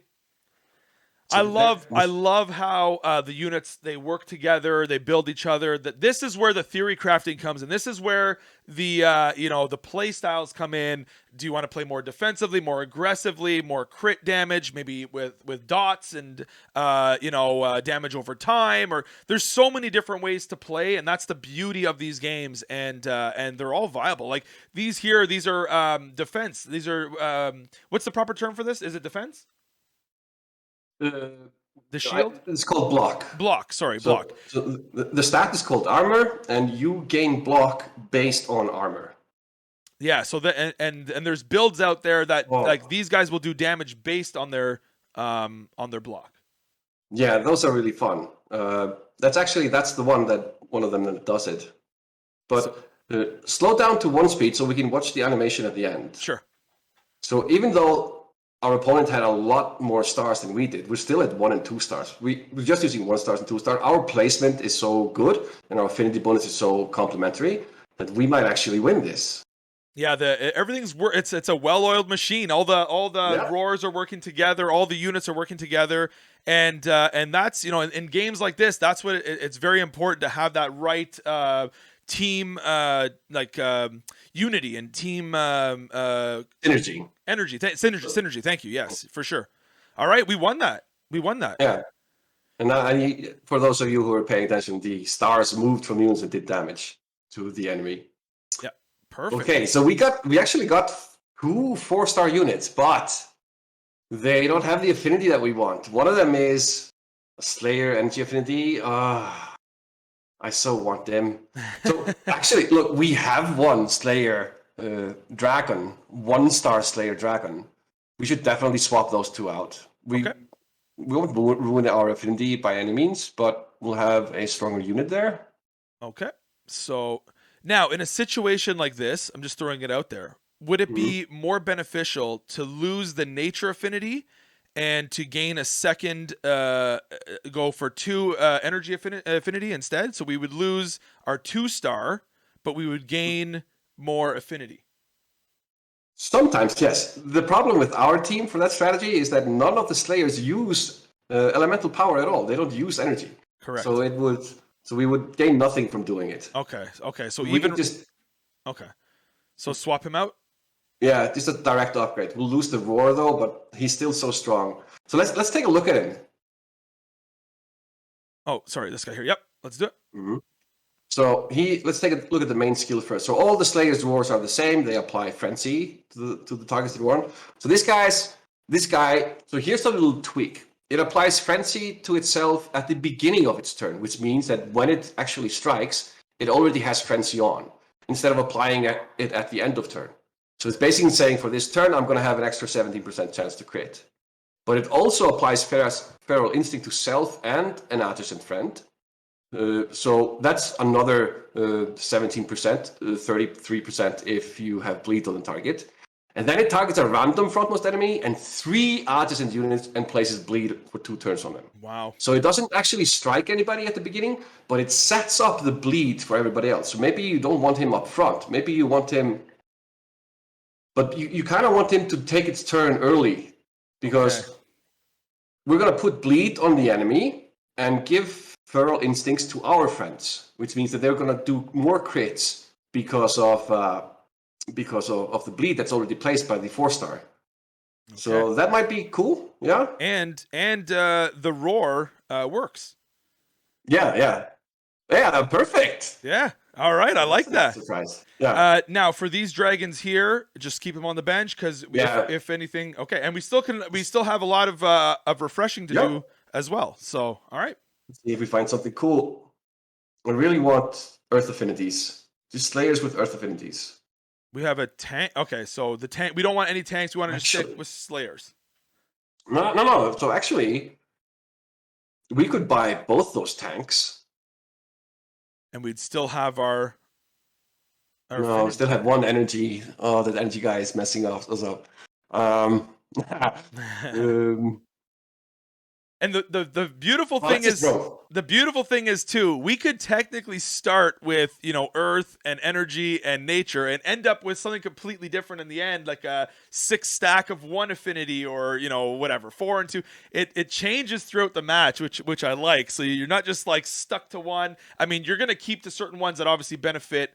Speaker 2: So
Speaker 1: I love how the units, they work together, they build each other. That this is where the theory crafting comes in. This is where the the play styles come in. Do you want to play more defensively, more aggressively, more crit damage, maybe with dots and damage over time? Or there's so many different ways to play, and that's the beauty of these games. And they're all viable. Like these here, these are defense. These are what's the proper term for this? Is it defense?
Speaker 2: Uh,
Speaker 1: The shield?
Speaker 2: it's called block.
Speaker 1: Block. Sorry, block.
Speaker 2: So the stat is called armor, and you gain block based on armor.
Speaker 1: Yeah. So and there's builds out there that like these guys will do damage based on their block.
Speaker 2: Yeah, those are really fun. That's the one of them that does it. But slow down to 1 speed so we can watch the animation at the end.
Speaker 1: Sure.
Speaker 2: So even though our opponent had a lot more stars than we did, we're still at 1 and 2 stars. We're just using 1 stars and 2 stars. Our placement is so good and our affinity bonus is so complementary that we might actually win this.
Speaker 1: Yeah, it's a well-oiled machine. All the roars are working together. All the units are working together, and that's in games like this, that's what it's very important to have that right team unity and team
Speaker 2: synergy.
Speaker 1: Synergy. Thank you. Yes, for sure. All right, we won that.
Speaker 2: Yeah, and for those of you who are paying attention, the stars moved from units and did damage to the enemy.
Speaker 1: Yeah. Perfect.
Speaker 2: Okay, so we actually got 2 4-star units, but they don't have the affinity that we want. One of them is a Slayer energy affinity. I so want them. So actually, look, we have 1 Slayer dragon, 1-star Slayer dragon. We should definitely swap those 2 out. We won't ruin our affinity by any means, but we'll have a stronger unit there.
Speaker 1: Okay, so. Now, in a situation like this, I'm just throwing it out there, would it be more beneficial to lose the nature affinity and to gain a second, go for 2 energy affinity instead? So we would lose our 2-star, but we would gain more affinity.
Speaker 2: Sometimes, yes. The problem with our team for that strategy is that none of the Slayers use elemental power at all. They don't use energy.
Speaker 1: Correct.
Speaker 2: So we would gain nothing from doing it.
Speaker 1: Okay. So
Speaker 2: we can just
Speaker 1: So swap him out.
Speaker 2: Yeah, just a direct upgrade. We'll lose the roar though, but he's still so strong. So let's take a look at him.
Speaker 1: Oh, sorry, this guy here. Yep, let's do it.
Speaker 2: Mm-hmm. So let's take a look at the main skill first. So all the Slayer's roars are the same. They apply frenzy to the targets that warn. So this guy. So here's a little tweak. It applies frenzy to itself at the beginning of its turn, which means that when it actually strikes, it already has frenzy on, instead of applying it at the end of turn. So it's basically saying for this turn, I'm going to have an extra 17% chance to crit. But it also applies Feral Instinct to self and an adjacent friend. So that's another 17%, 33% if you have bleed on the target. And then it targets a random frontmost enemy and 3 adjacent units and places bleed for 2 turns on them.
Speaker 1: Wow.
Speaker 2: So it doesn't actually strike anybody at the beginning, but it sets up the bleed for everybody else. So maybe you don't want him up front. Maybe you want him... But you kind of want him to take its turn early, because we're going to put bleed on the enemy and give Feral Instincts to our friends, which means that they're going to do more crits because of the bleed that's already placed by the 4-star. Okay. So that might be cool, yeah.
Speaker 1: And the roar works.
Speaker 2: Yeah, perfect.
Speaker 1: Yeah. All right, I like that.
Speaker 2: Surprise. Yeah.
Speaker 1: Now for these dragons here, just keep them on the bench because if anything, okay, and we still have a lot of refreshing to do as well. So all right.
Speaker 2: Let's see if we find something cool. I really want Earth affinities. Just Slayers with Earth affinities.
Speaker 1: We have a tank. Okay, so the tank. We don't want any tanks. We want to just stick with Slayers.
Speaker 2: No. So actually, we could buy both those tanks,
Speaker 1: and we'd still have our
Speaker 2: no, we still have 1 energy. Oh, that energy guy is messing up. So,
Speaker 1: and the beautiful thing is too, we could technically start with Earth and energy and nature and end up with something completely different in the end, like a 6 stack of 1 affinity or whatever 4 and 2. It changes throughout the match, which I like. So you're not just like stuck to one. I mean, you're gonna keep the certain ones that obviously benefit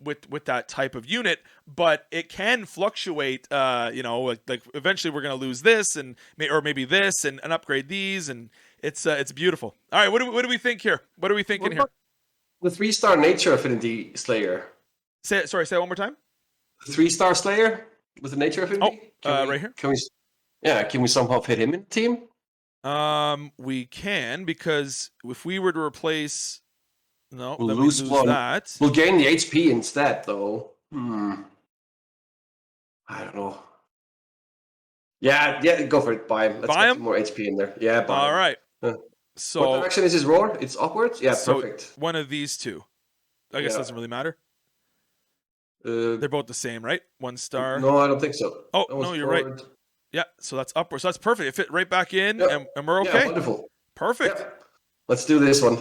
Speaker 1: with that type of unit, but it can fluctuate. Like eventually we're gonna lose this or maybe this and upgrade these, and it's beautiful. All right, what do we think here? What are we thinking here?
Speaker 2: The 3-star nature affinity Slayer.
Speaker 1: Say it one more time.
Speaker 2: The 3-star Slayer with the nature affinity.
Speaker 1: Right here.
Speaker 2: Can we somehow fit him in the team?
Speaker 1: We can, because if we were to replace, no,
Speaker 2: We'll
Speaker 1: then we
Speaker 2: lose
Speaker 1: lose
Speaker 2: one.
Speaker 1: that.
Speaker 2: We'll gain the HP instead, though. I don't know. Yeah, go for it. Buy him. Let's
Speaker 1: Buy
Speaker 2: get
Speaker 1: him?
Speaker 2: some more HP in there. Yeah, buy
Speaker 1: All
Speaker 2: him.
Speaker 1: right.
Speaker 2: What
Speaker 1: So,
Speaker 2: direction is his roar? It's upwards? Yeah, perfect.
Speaker 1: one of these two. I guess it doesn't really matter. They're both the same, right? 1 star.
Speaker 2: No, I don't think so.
Speaker 1: Oh, no, you're right. Yeah, so that's upwards. So that's perfect. It fit right back in,
Speaker 2: Yep.
Speaker 1: and we're okay.
Speaker 2: Yeah, wonderful.
Speaker 1: Perfect.
Speaker 2: Yep. Let's do this one.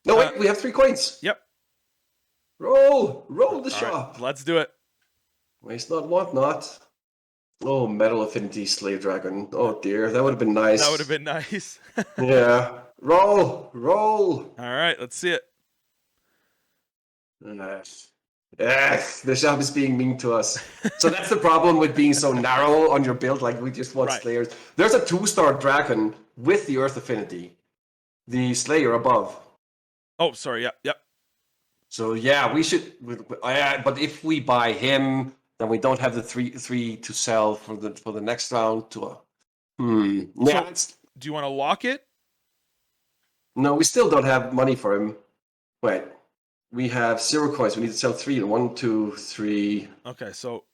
Speaker 2: No, wait, we have 3 coins.
Speaker 1: Yep.
Speaker 2: Roll the shop.
Speaker 1: Right, let's do it.
Speaker 2: Waste not, want not. Oh, Metal Affinity Slave Dragon. Oh dear, that would have been nice.
Speaker 1: That would have been nice.
Speaker 2: Yeah. Roll.
Speaker 1: All right, let's see it.
Speaker 2: The shop is being mean to us. So that's the problem with being so narrow on your build. Like, we just want Slayers. There's a 2-star dragon with the Earth Affinity. The Slayer above.
Speaker 1: Oh, sorry. Yep.
Speaker 2: So yeah, we should. But if we buy him, then we don't have the three to sell for the next round. Yeah.
Speaker 1: So, do you want to lock it?
Speaker 2: No, we still don't have money for him. Wait, we have 0 coins. We need to sell 3. 1, 2, 3.
Speaker 1: Okay, so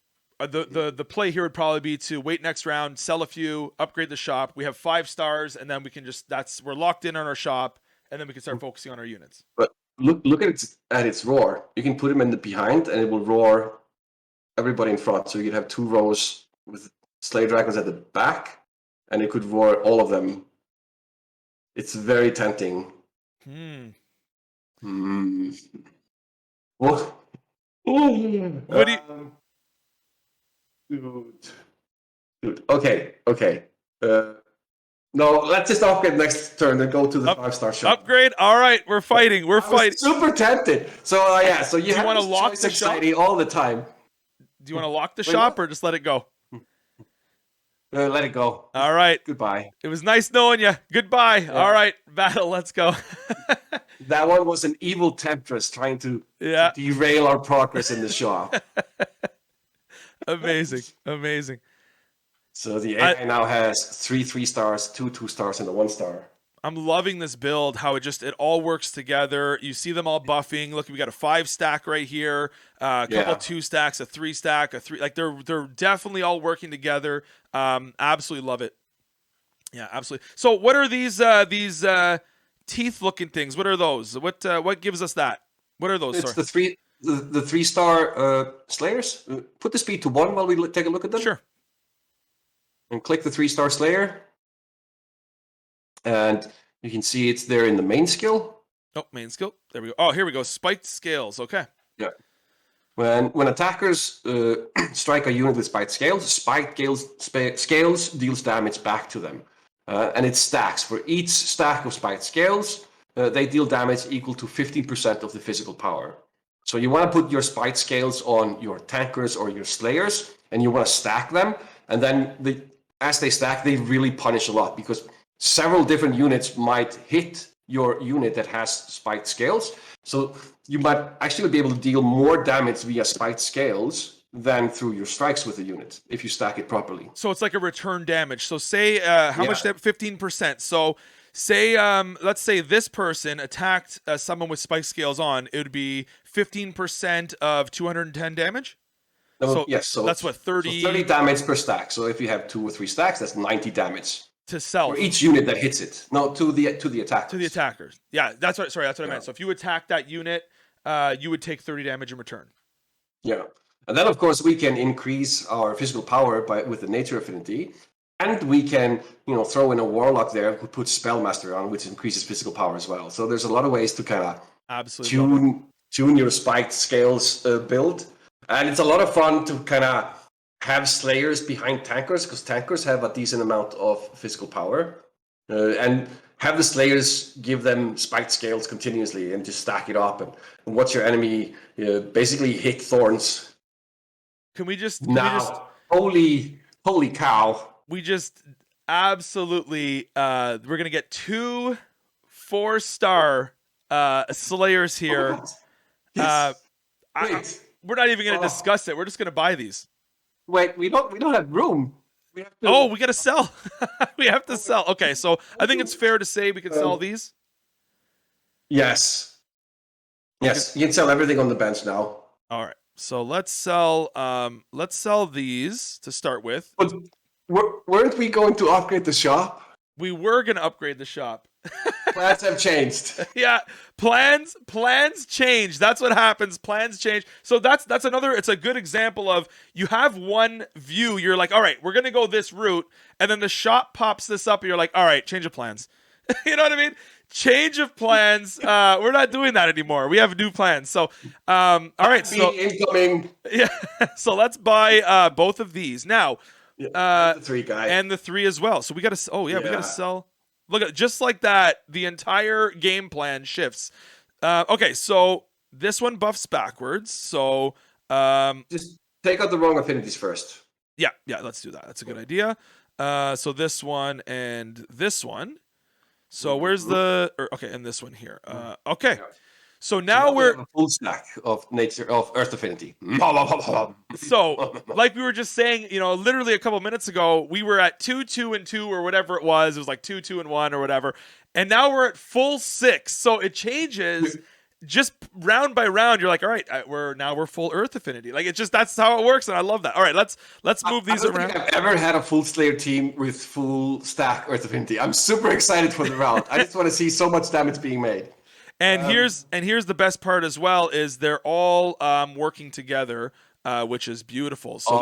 Speaker 1: the play here would probably be to wait next round, sell a few, upgrade the shop. We have 5 stars, and then we can we're locked in on our shop, and then we can start focusing on our units.
Speaker 2: But look at its roar. You can put him in the behind, and it will roar everybody in front. So you could have 2 rows with Slay Dragons at the back, and it could roar all of them. It's very tempting. What?
Speaker 1: What do
Speaker 2: you... Dude. Okay. No, let's just upgrade next turn and go to the 5-star shop.
Speaker 1: Upgrade? All right, we're fighting. We're fighting.
Speaker 2: Super tempted. So yeah, so you have
Speaker 1: want to
Speaker 2: this
Speaker 1: lock
Speaker 2: choice
Speaker 1: the
Speaker 2: anxiety all the time.
Speaker 1: Do you want to lock the shop or just let it go?
Speaker 2: Let it go.
Speaker 1: All right.
Speaker 2: Goodbye.
Speaker 1: It was nice knowing you. Goodbye. Yeah. All right, battle. Let's go.
Speaker 2: That one was an evil temptress trying to derail our progress in the shop.
Speaker 1: Amazing.
Speaker 2: So the AI now has 3 3-stars, 2 2-stars, and a 1-star.
Speaker 1: I'm loving this build, how it all works together. You see them all buffing. Look, we got a 5-stack right here, a couple 2-stacks, a 3-stack, a 3. Like they're definitely all working together. Absolutely love it. Yeah, absolutely. So what are these teeth-looking things? What are those? What gives us that? What are those?
Speaker 2: It's the 3-star Slayers. Put the speed to 1 while we take a look at them.
Speaker 1: Sure.
Speaker 2: And click the 3-star Slayer. And you can see it's there in the main skill.
Speaker 1: Oh, main skill. There we go. Oh, here we go. Spiked scales. Okay.
Speaker 2: Yeah. When attackers strike a unit with spiked scales deals damage back to them. And it stacks. For each stack of spiked scales, they deal damage equal to 15% of the physical power. So you want to put your spiked scales on your tankers or your slayers, and you want to stack them. And then as they stack, they really punish a lot, because several different units might hit your unit that has spiked scales. So you might actually be able to deal more damage via spiked scales than through your strikes with the unit if you stack it properly.
Speaker 1: So it's like a return damage. So say how much? 15%. So say let's say this person attacked someone with spike scales on. It would be 15% of 210 damage.
Speaker 2: So
Speaker 1: that's what 30.
Speaker 2: So 30 damage per stack. So if you have 2 or 3 stacks, that's 90 damage.
Speaker 1: To self.
Speaker 2: For each unit that hits it. No, to the attackers.
Speaker 1: To the attackers. Yeah, that's what I meant. So if you attack that unit, you would take 30 damage in return.
Speaker 2: Yeah. And then of course we can increase our physical power with the nature affinity. And we can, throw in a warlock there who puts spellmaster on, which increases physical power as well. So there's a lot of ways to kind of tune your spiked scales build. And it's a lot of fun to kind of have slayers behind tankers, because tankers have a decent amount of physical power, and have the slayers give them spiked scales continuously and just stack it up and watch your enemy basically hit thorns. Holy cow.
Speaker 1: We just absolutely we're gonna get 2 4-star slayers here.
Speaker 2: Oh, yes.
Speaker 1: We're not even gonna discuss it. We're just gonna buy these.
Speaker 2: Wait, we don't have room. We have
Speaker 1: Oh,
Speaker 2: to.
Speaker 1: we gotta sell. We have to sell. Okay, so I think it's fair to say we can sell these.
Speaker 2: Yes. Yes, you can sell everything on the bench now.
Speaker 1: All right. So let's sell these to start with.
Speaker 2: But weren't we going to upgrade the shop?
Speaker 1: We were gonna upgrade the shop.
Speaker 2: Plans have changed.
Speaker 1: Yeah, plans change. That's what happens. Plans change. So that's another. It's a good example of you have one view. You're like, all right, we're gonna go this route, and then the shop pops this up, and you're like, all right, change of plans. You know what I mean? Change of plans. We're not doing that anymore. We have new plans. So, all right. So
Speaker 2: incoming.
Speaker 1: yeah. So let's buy both of these now.
Speaker 2: And the 3 guy.
Speaker 1: And the 3 as well. So we gotta. Oh yeah, we gotta sell. Look at just like that. The entire game plan shifts. Okay, so this one buffs backwards. So
Speaker 2: just take out the wrong affinities first.
Speaker 1: Yeah. Let's do that. That's a good idea. So this one and this one. So where's the? Okay, and this one here. Okay. So now
Speaker 2: we have a full stack of Earth affinity.
Speaker 1: So, like we were just saying, literally a couple minutes ago, we were at 2, 2, and 2 or whatever it was. It was like 2, 2, and 1 or whatever. And now we're at full 6. So it changes just round by round. You're like, all right, we're full Earth affinity. Like that's how it works, and I love that. All right, let's move these around.
Speaker 2: I don't think I've ever had a full Slayer team with full stack Earth affinity. I'm super excited for the round. I just want to see so much damage being made.
Speaker 1: And here's the best part as well is they're all working together, which is beautiful. So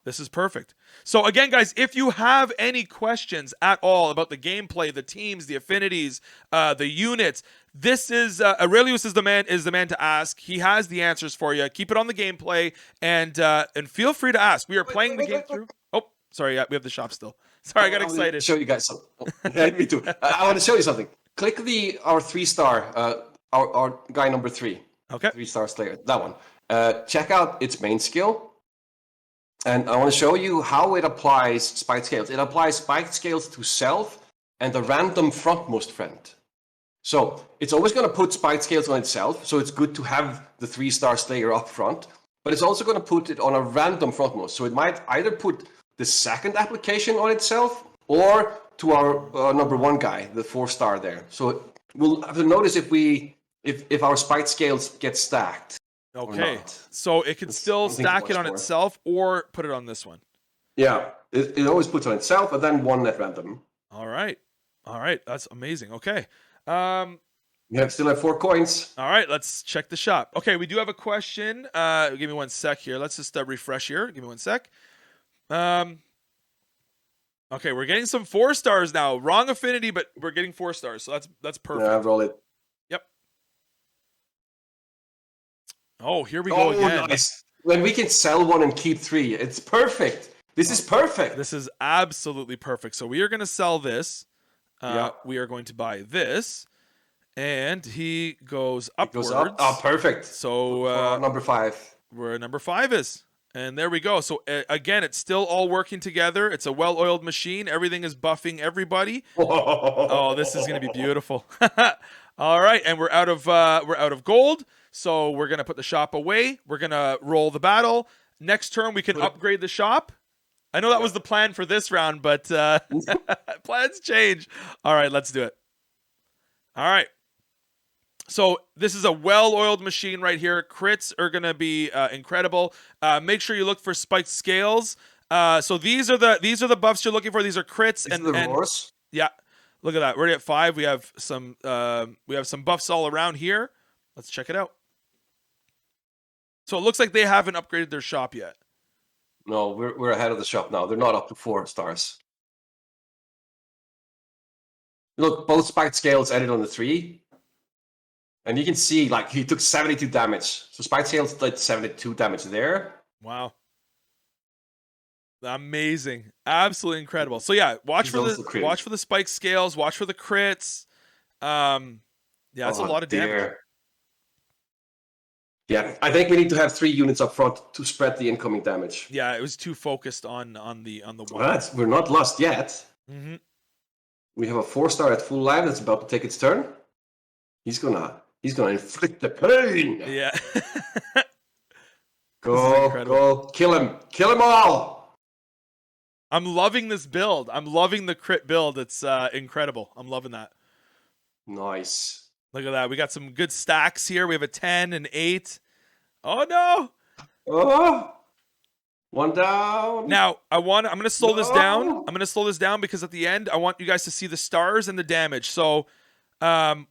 Speaker 1: this is perfect. So again, guys, if you have any questions at all about the gameplay, the teams, the affinities, the units, this is Arelius is the man to ask. He has the answers for you. Keep it on the gameplay and feel free to ask. We are playing the game through. Oh, sorry, we have the shop still. Sorry, I got excited.
Speaker 2: Show you guys something. Yeah, me too. I want to show you something. Click our 3-star, our guy number 3.
Speaker 1: Okay.
Speaker 2: 3-star Slayer, that one. Check out its main skill. And I want to show you how it applies spiked scales. It applies spiked scales to self and a random frontmost friend. So it's always going to put spiked scales on itself. So it's good to have the 3-star Slayer up front. But it's also going to put it on a random frontmost. So it might either put the second application on itself or to our number 1 guy, the 4-star there. So we'll have to notice if our spiked scales get stacked.
Speaker 1: Okay, so it can still stack it on itself or put it on this one.
Speaker 2: Yeah, it always puts on itself and then one at random.
Speaker 1: All right, that's amazing. Okay,
Speaker 2: we still have 4 coins.
Speaker 1: All right, let's check the shop. Okay, we do have a question. Give me 1 sec here. Let's just refresh here. Give me 1 sec. Okay, we're getting some 4 stars now. Wrong affinity, but we're getting 4 stars, so that's perfect.
Speaker 2: Yeah, roll it.
Speaker 1: Yep. Oh, here we go again.
Speaker 2: Nice. When we can sell 1 and keep 3, it's perfect. This is perfect.
Speaker 1: This is absolutely perfect. So we are going to sell this. We are going to buy this, and he goes upwards.
Speaker 2: He goes up. Oh, perfect.
Speaker 1: So
Speaker 2: number 5.
Speaker 1: Where number 5 is. And there we go. So again, it's still all working together. It's a well-oiled machine. Everything is buffing everybody. Oh, this is going to be beautiful. All right, and we're out of gold. So we're going to put the shop away. We're going to roll the battle. Next turn, we can upgrade the shop. I know that was the plan for this round, but plans change. All right, let's do it. All right. So this is a well-oiled machine right here. Crits are going to be incredible. Make sure you look for spiked scales. So these are the buffs you're looking for. These are crits and
Speaker 2: roars.
Speaker 1: Yeah. Look at that. We're already at 5. We have some buffs all around here. Let's check it out. So it looks like they haven't upgraded their shop yet.
Speaker 2: No, we're ahead of the shop now. They're not up to 4 stars. Look, both spiked scales ended on the 3. And you can see, like, he took 72 damage. So spiked scales did 72 damage there.
Speaker 1: Wow. Amazing. Absolutely incredible. So yeah, watch for the spike scales, watch for the crits. Yeah, that's a lot of damage.
Speaker 2: Yeah, I think we need to have 3 units up front to spread the incoming damage.
Speaker 1: Yeah, it was too focused on the one.
Speaker 2: Well, we're not lost yet.
Speaker 1: Mm-hmm.
Speaker 2: We have a 4-star at full life that's about to take its turn. He's gonna inflict the pain.
Speaker 1: Yeah.
Speaker 2: Go, kill him all.
Speaker 1: I'm loving this build. I'm loving the crit build. It's incredible. I'm loving that.
Speaker 2: Nice.
Speaker 1: Look at that. We got some good stacks here. We have a 10 and 8. Oh no.
Speaker 2: Oh, one down.
Speaker 1: Now, I'm going to slow this down.
Speaker 2: No.
Speaker 1: I'm going to slow this down because at the end I want you guys to see the stars and the damage. So,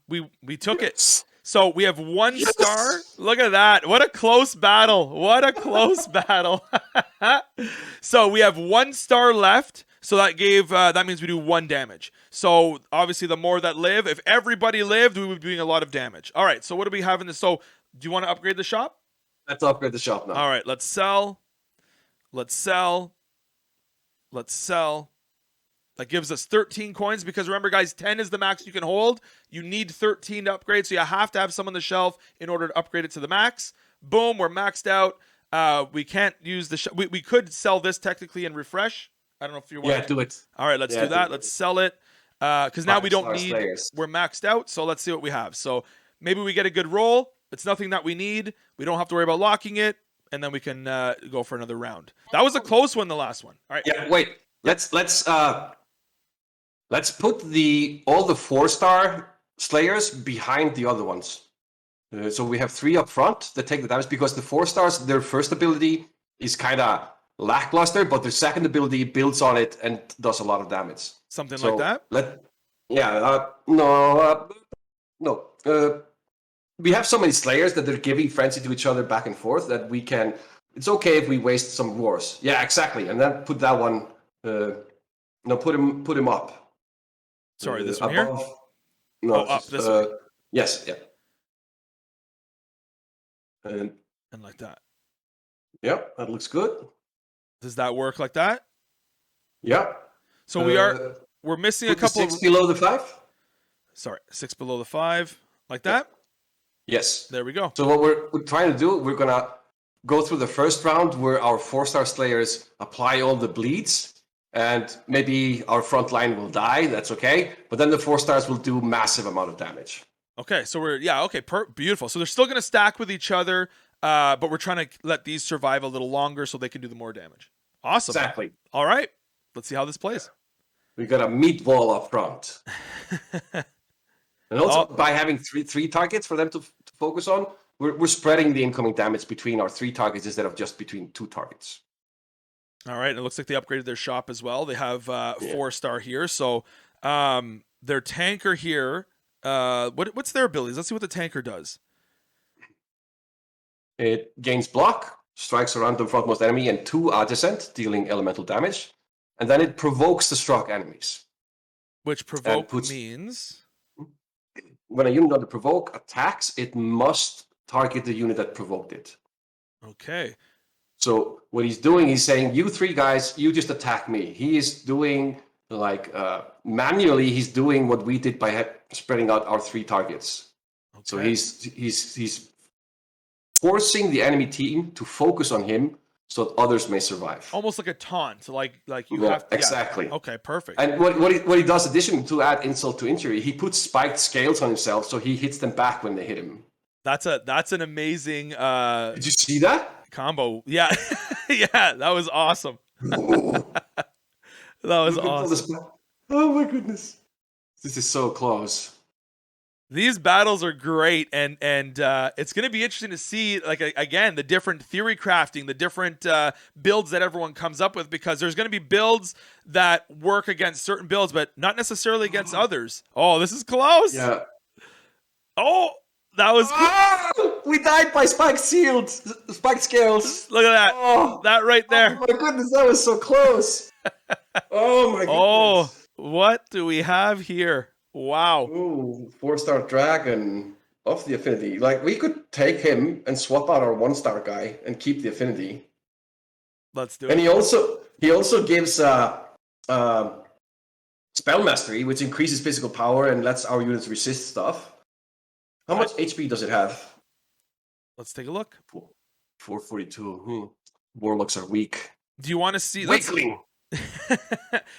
Speaker 1: we took it. So, we have 1 star. Look at that. What a close battle. What a close battle. So, we have 1 star left. So that means we do 1 damage. So obviously the more that live, if everybody lived, we would be doing a lot of damage. All right, so what do we have in this? So do you want to upgrade the shop?
Speaker 2: Let's upgrade the shop now.
Speaker 1: All right, let's sell. Let's sell. Let's sell. That gives us 13 coins because remember guys, 10 is the max you can hold. You need 13 to upgrade, so you have to have some on the shelf in order to upgrade it to the max. Boom, we're maxed out. We can't use the we could sell this technically and refresh. I don't know if you want
Speaker 2: to do it.
Speaker 1: All right, let's do that. Let's sell it. Because now we don't need,
Speaker 2: Slayers.
Speaker 1: We're maxed out. So let's see what we have. So maybe we get a good roll. It's nothing that we need. We don't have to worry about locking it. And then we can go for another round. That was a close one, the last one. All right.
Speaker 2: Yeah, wait. Let's put all the 4-star Slayers behind the other ones. So we have 3 up front that take the damage because the 4 stars, their first ability is kind of lackluster, but the second ability builds on it and does a lot of damage.
Speaker 1: Something like that?
Speaker 2: We have so many Slayers that they're giving frenzy to each other back and forth that we can... It's okay if we waste some wars. Yeah, exactly. And then put that one... put him up.
Speaker 1: Sorry, this one here?
Speaker 2: No,
Speaker 1: up this one.
Speaker 2: Yes, yeah. And
Speaker 1: like that.
Speaker 2: Yep, that looks good.
Speaker 1: Does that work like that?
Speaker 2: Yeah.
Speaker 1: So we're missing a couple
Speaker 2: 6 below the 5.
Speaker 1: Sorry, 6 below the 5, like that.
Speaker 2: Yes.
Speaker 1: There we go.
Speaker 2: So what we're trying to do, we're gonna go through the first round where our 4-star Slayers apply all the bleeds, and maybe our front line will die. That's okay. But then the 4 stars will do massive amount of damage.
Speaker 1: Okay, so beautiful. So they're still gonna stack with each other. But we're trying to let these survive a little longer so they can do the more damage. Awesome.
Speaker 2: Exactly.
Speaker 1: All right. Let's see how this plays.
Speaker 2: We got a meatball up front. And also by having three targets for them to focus on, we're spreading the incoming damage between our 3 targets instead of just between 2 targets.
Speaker 1: All right. And it looks like they upgraded their shop as well. They have 4-star here. So their tanker here, what's their abilities? Let's see what the tanker does.
Speaker 2: It gains block, strikes a random frontmost enemy and 2 adjacent, dealing elemental damage. And then it provokes the struck enemies.
Speaker 1: Which provoke means?
Speaker 2: When a unit under provoke attacks, it must target the unit that provoked it.
Speaker 1: Okay.
Speaker 2: So what he's doing, he's saying, you 3 guys, you just attack me. He is doing, manually, he's doing what we did by spreading out our 3 targets. Okay. So he's forcing the enemy team to focus on him so that others may survive.
Speaker 1: Almost like a taunt, like you have to...
Speaker 2: Exactly.
Speaker 1: Yeah. Okay, perfect.
Speaker 2: And what he does, additionally, to add insult to injury, he puts spiked scales on himself so he hits them back when they hit him.
Speaker 1: That's an amazing...
Speaker 2: Did you see that?
Speaker 1: Combo. Yeah. Yeah, that was awesome. That was awesome.
Speaker 2: Oh my goodness. This is so close.
Speaker 1: These battles are great, and it's going to be interesting to see, again, the different theory crafting, the different builds that everyone comes up with, because there's going to be builds that work against certain builds, but not necessarily against others. Oh, this is close.
Speaker 2: Yeah.
Speaker 1: Oh, that was
Speaker 2: we died by spiked scales.
Speaker 1: Look at that. Oh, that right there.
Speaker 2: Oh my goodness, that was so close. Oh my goodness.
Speaker 1: Oh, what do we have here? Wow.
Speaker 2: Ooh, 4-star dragon of the affinity. We could take him and swap out our 1-star guy and keep the affinity.
Speaker 1: Let's do it.
Speaker 2: And he also gives spell mastery, which increases physical power and lets our units resist stuff. How much HP does it have?
Speaker 1: Let's take a look.
Speaker 2: 442. Warlocks are weak.
Speaker 1: Do you want to see?
Speaker 2: Weakling.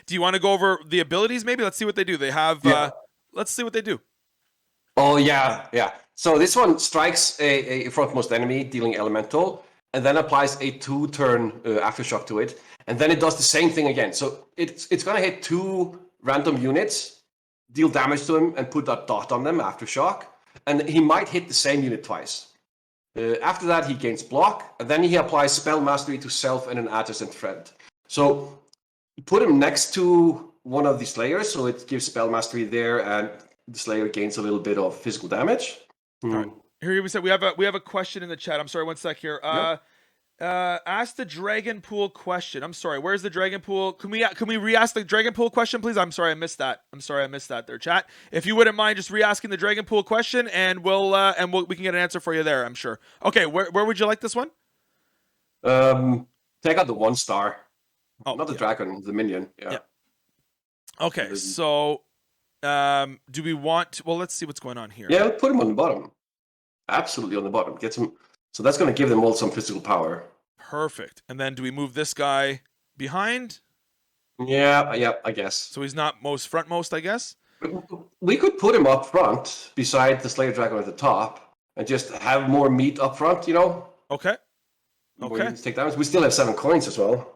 Speaker 1: Do you want to go over the abilities? Maybe let's see what they do. They have. Let's see what they do.
Speaker 2: Oh yeah. So this one strikes a frontmost enemy, dealing elemental, and then applies a 2-turn aftershock to it. and then it does the same thing again. So it's going to hit 2 random units, deal damage to them, and put that dot on them, aftershock, and he might hit the same unit twice. After that, he gains block, and then he applies spell mastery to self and an adjacent friend. So put him next to one of the Slayers, so it gives spell mastery there, and the Slayer gains a little bit of physical damage.
Speaker 1: All right. Here we said we have a question in the chat. I'm sorry, one sec here. Ask the Dragon Pool question. I'm sorry, where's the Dragon Pool? Can we re-ask the Dragon Pool question, please? I'm sorry, I missed that. There, chat. If you wouldn't mind just re-asking the Dragon Pool question, and we can get an answer for you there, I'm sure. Okay, where would you like this one?
Speaker 2: Take out the 1-star.
Speaker 1: Oh,
Speaker 2: not the dragon, the minion. Yeah.
Speaker 1: Okay, so do we want? Well, let's see what's going on here.
Speaker 2: Yeah, put him on the bottom. Absolutely on the bottom. Get some. So that's going to give them all some physical power.
Speaker 1: Perfect. And then do we move this guy behind?
Speaker 2: Yeah, I guess.
Speaker 1: So he's not frontmost, I guess?
Speaker 2: We could put him up front beside the Slayer Dragon at the top and just have more meat up front, you know?
Speaker 1: Okay.
Speaker 2: Take damage. We still have 7 coins as well.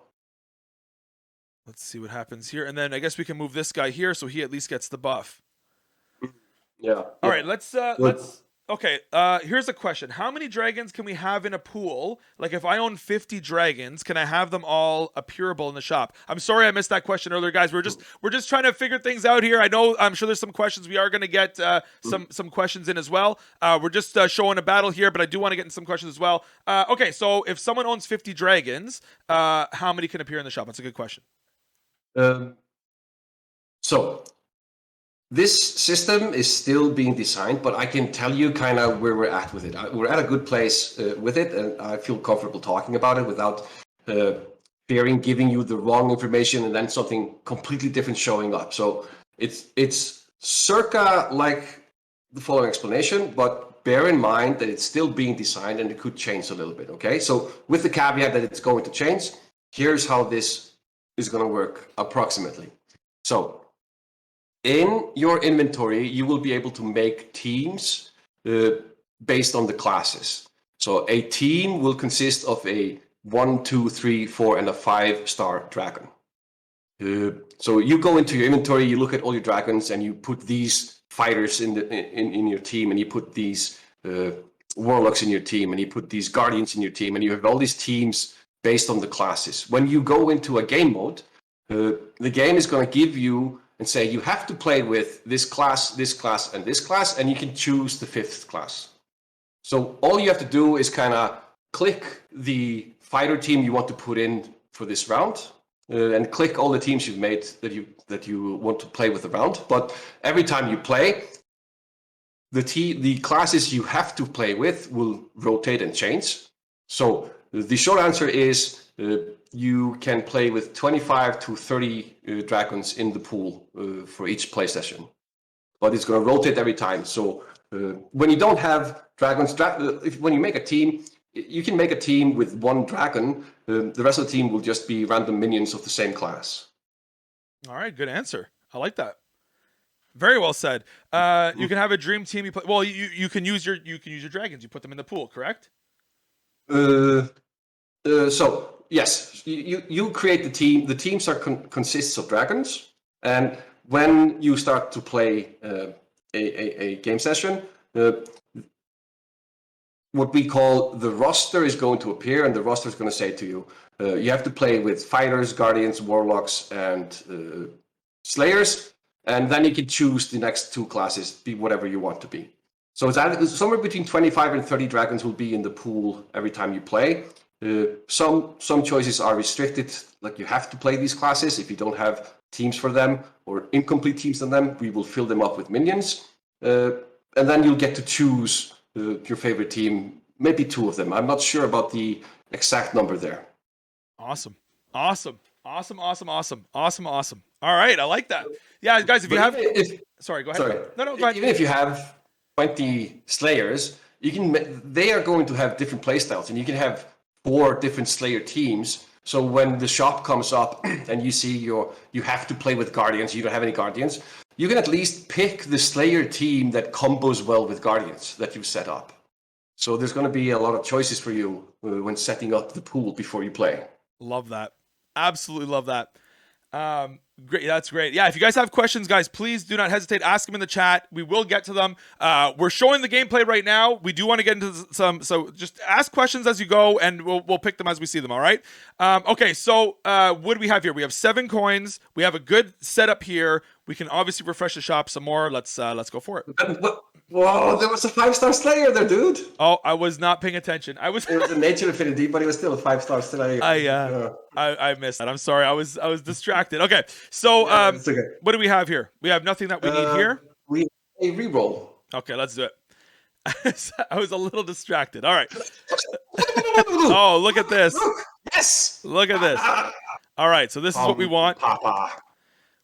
Speaker 1: Let's see what happens here. And then I guess we can move this guy here so he at least gets the buff.
Speaker 2: Yeah.
Speaker 1: All right, let's okay, here's a question. How many dragons can we have in a pool? Like if I own 50 dragons, can I have them all appearable in the shop? I'm sorry I missed that question earlier, guys. We're just trying to figure things out here. I'm sure there's some questions. We are going to get some questions in as well. We're just showing a battle here, but I do want to get in some questions as well. Okay, so if someone owns 50 dragons, how many can appear in the shop? That's a good question.
Speaker 2: So this system is still being designed, but I can tell you kind of where we're at with it. We're at a good place with it, and I feel comfortable talking about it without fearing giving you the wrong information and then something completely different showing up. So it's circa like the following explanation, but bear in mind that it's still being designed and it could change a little bit, okay? So with the caveat that it's going to change, here's how this is going to work approximately. So in your inventory, you will be able to make teams based on the classes. So a team will consist of a 1, 2, 3, 4, and a 5-star dragon. So you go into your inventory, you look at all your dragons, and you put these fighters in your team, and you put these warlocks in your team, and you put these guardians in your team, and you have all these teams based on the classes. When you go into a game mode, the game is going to give you and say you have to play with this class, and this class, and you can choose the 5th class. So all you have to do is kind of click the fighter team you want to put in for this round, and click all the teams you've made that you want to play with the round. But every time you play, the classes you have to play with will rotate and change. So the short answer is you can play with 25 to 30 dragons in the pool for each play session, but it's going to rotate every time. So when you don't have dragons, when you make a team, you can make a team with 1 dragon. The rest of the team will just be random minions of the same class.
Speaker 1: All right, good answer. I like that. Very well said. You can have a dream team. You play. Well, you can use your dragons. You put them in the pool, correct?
Speaker 2: So yes, you create the team. The teams are consists of dragons, and when you start to play a game session, what we call the roster is going to appear, and the roster is going to say to you, you have to play with fighters, guardians, warlocks, and slayers, and then you can choose the next 2 classes, be whatever you want to be. So it's somewhere between 25 and 30 dragons will be in the pool every time you play. Some choices are restricted, like you have to play these classes. If you don't have teams for them or incomplete teams on them, we will fill them up with minions, and then you'll get to choose your favorite team, maybe 2 of them. I'm not sure about the exact number there.
Speaker 1: Awesome. All right, I like that. Yeah, guys, if you have, sorry, go ahead.
Speaker 2: Sorry.
Speaker 1: No, go ahead.
Speaker 2: Even if you have 20 slayers, they are going to have different playstyles, and you can have 4 different Slayer teams. So when the shop comes up and you see you have to play with guardians, you don't have any guardians, you can at least pick the Slayer team that combos well with guardians that you've set up. So there's going to be a lot of choices for you when setting up the pool before you play.
Speaker 1: Love that. Absolutely love that. Great. That's great. Yeah. If you guys have questions, guys, please do not hesitate. Ask them in the chat. We will get to them. We're showing the gameplay right now. We do want to get into some, so just ask questions as you go, and we'll pick them as we see them. All right. Okay. So what do we have here? We have 7 coins. We have a good setup here. We can obviously refresh the shop some more. Let's go for it.
Speaker 2: Whoa, there was a 5-star Slayer there, dude.
Speaker 1: Oh, I was not paying attention. It
Speaker 2: was a nature affinity, but it was still a 5-star Slayer.
Speaker 1: I missed that. I'm sorry. I was distracted. Okay. So
Speaker 2: it's okay.
Speaker 1: What do we have here? We have nothing that we need here.
Speaker 2: We have a reroll.
Speaker 1: Okay, let's do it. I was a little distracted. All right. Oh, look at this.
Speaker 2: Yes.
Speaker 1: Look at this. All right, so this is what we want.
Speaker 2: Papa.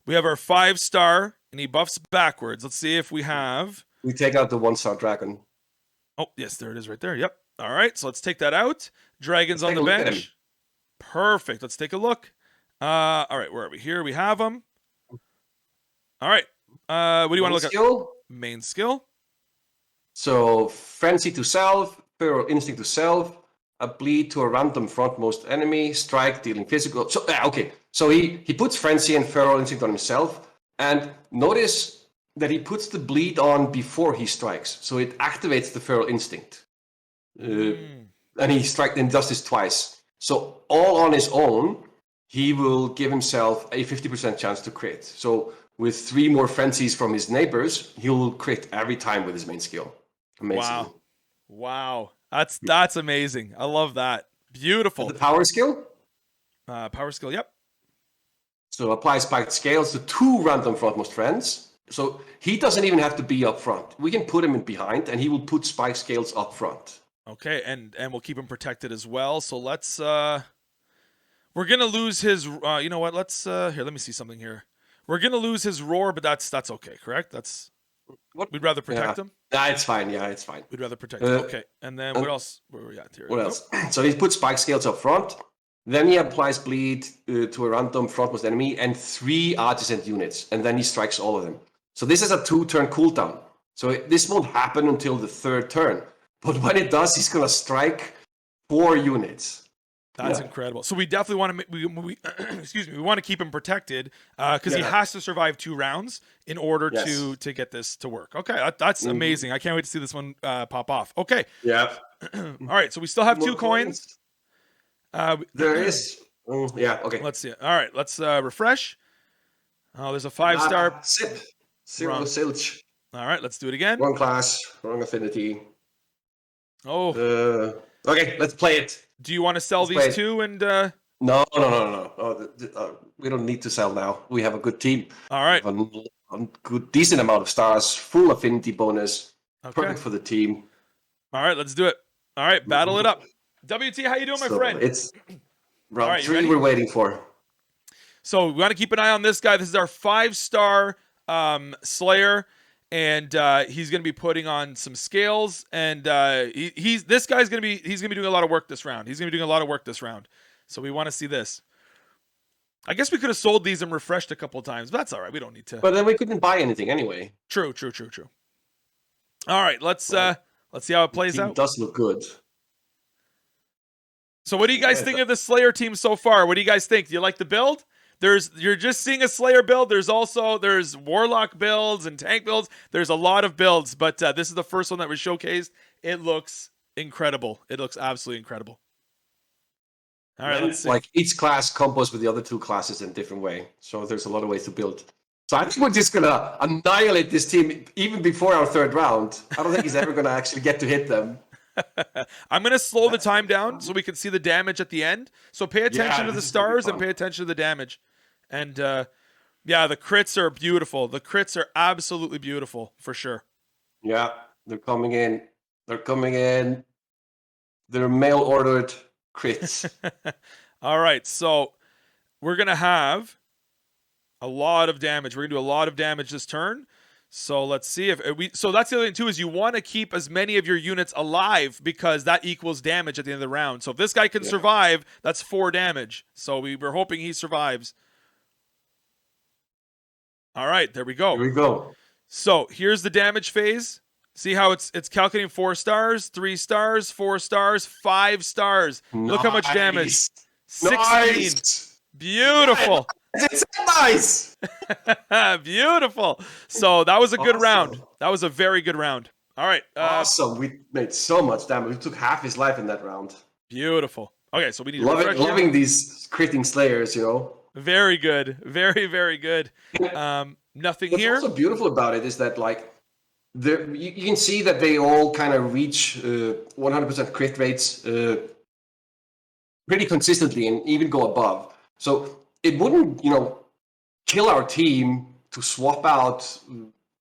Speaker 1: We have our 5-star, and he buffs backwards. Let's see if we have.
Speaker 2: We take out the 1-star dragon.
Speaker 1: Oh, yes, there it is right there. Yep. All right, so let's take that out. Dragon's on the bench. Perfect. Let's take a look. All right, where are we? Here we have him. All right. What do you want to look at? Main skill.
Speaker 2: So, Frenzy to self, Feral Instinct to self, a bleed to a random frontmost enemy, strike, dealing physical. So, okay. So he puts Frenzy and Feral Instinct on himself, and notice that he puts the bleed on before he strikes. So it activates the Feral Instinct. And he strikes and does this twice. So all on his own, he will give himself a 50% chance to crit. So with 3 more frenzies from his neighbors, he'll crit every time with his main skill. Amazing.
Speaker 1: Wow. That's amazing. I love that. Beautiful.
Speaker 2: The power skill?
Speaker 1: Power skill, yep.
Speaker 2: So apply spiked scales to 2 random frontmost friends. So he doesn't even have to be up front. We can put him in behind, and he will put spike scales up front.
Speaker 1: Okay, and we'll keep him protected as well. So let's we're gonna lose his. You know what? Let's here. Let me see something here. We're gonna lose his roar, but that's okay, correct? That's what we'd rather protect him.
Speaker 2: Nah, it's fine. Yeah, it's fine.
Speaker 1: We'd rather protect him. Okay, and then what else? Where are we at here?
Speaker 2: What else? So he puts spike scales up front. Then he applies bleed to a random frontmost enemy and 3 adjacent units, and then he strikes all of them. So this is a 2-turn cooldown. So this won't happen until the 3rd turn. But when it does, he's going to strike 4 units.
Speaker 1: That's incredible. So we definitely want to we excuse me, we want to keep him protected because he has to survive 2 rounds in order to get this to work. Okay, that's amazing. I can't wait to see this one pop off. Okay.
Speaker 2: Yeah.
Speaker 1: All right, so we still have 2 coins.
Speaker 2: There is. Yeah, okay.
Speaker 1: Let's see it. All right, let's refresh. Oh, there's a 5-star.
Speaker 2: Sip. 0 Zilch.
Speaker 1: All right, let's do it again.
Speaker 2: Wrong class, wrong affinity.
Speaker 1: Oh.
Speaker 2: Okay, let's play it.
Speaker 1: Do you want to sell these 2 and?
Speaker 2: No. We don't need to sell now. We have a good team.
Speaker 1: All right.
Speaker 2: A good, decent amount of stars, full affinity bonus. Okay. Perfect for the team.
Speaker 1: All right, let's do it. All right, battle it up. WT, how you doing, my friend?
Speaker 2: It's round 3 we're waiting for.
Speaker 1: So we want to keep an eye on this guy. This is our 5-star Slayer, and he's going to be putting on some scales, and he's going to be doing a lot of work this round. So we want to see this. I guess we could have sold these and refreshed a couple of times, but that's all right. We don't need to.
Speaker 2: But then we couldn't buy anything anyway.
Speaker 1: True. All right, let's see how it plays out.
Speaker 2: It does look good.
Speaker 1: So what do you guys think of the Slayer team so far? What do you guys think? Do you like the build? You're just seeing a Slayer build. There's Warlock builds and tank builds. There's a lot of builds, but this is the first one that was showcased. It looks incredible. It looks absolutely incredible. All right, let's see.
Speaker 2: Like each class combos with the other 2 classes in a different way. So there's a lot of ways to build. So I think we're just going to annihilate this team even before our 3rd round. I don't think he's ever going to actually get to hit them.
Speaker 1: I'm going to slow the time down so we can see the damage at the end. So pay attention to the stars and pay attention to the damage. And yeah, the crits are beautiful. The crits are absolutely beautiful for sure.
Speaker 2: Yeah, they're coming in. They're mail-ordered crits.
Speaker 1: All right, so we're going to have a lot of damage. We're going to do a lot of damage this turn. So let's see if so that's the other thing too, is you want to keep as many of your units alive because that equals damage at the end of the round. So if this guy can survive, that's 4 damage. So we're hoping he survives. All right, there we go.
Speaker 2: Here we go.
Speaker 1: So here's the damage phase. See how it's calculating 4 stars, 3 stars, 4 stars, 5 stars. Nice. Look how much damage. 16.
Speaker 2: Nice.
Speaker 1: Beautiful.
Speaker 2: It's nice.
Speaker 1: Beautiful. So that was a good round.
Speaker 2: Awesome.
Speaker 1: That was a very good round. All right.
Speaker 2: Awesome. We made so much damage. We took half his life in that round.
Speaker 1: Beautiful. Okay, so we need to refresh him.
Speaker 2: Loving these critting slayers, you know.
Speaker 1: Very good. Very, very good. Nothing
Speaker 2: What's
Speaker 1: here.
Speaker 2: also beautiful about it is that, like, you can see that they all kind of reach 100% crit rates pretty consistently and even go above. So it wouldn't, kill our team to swap out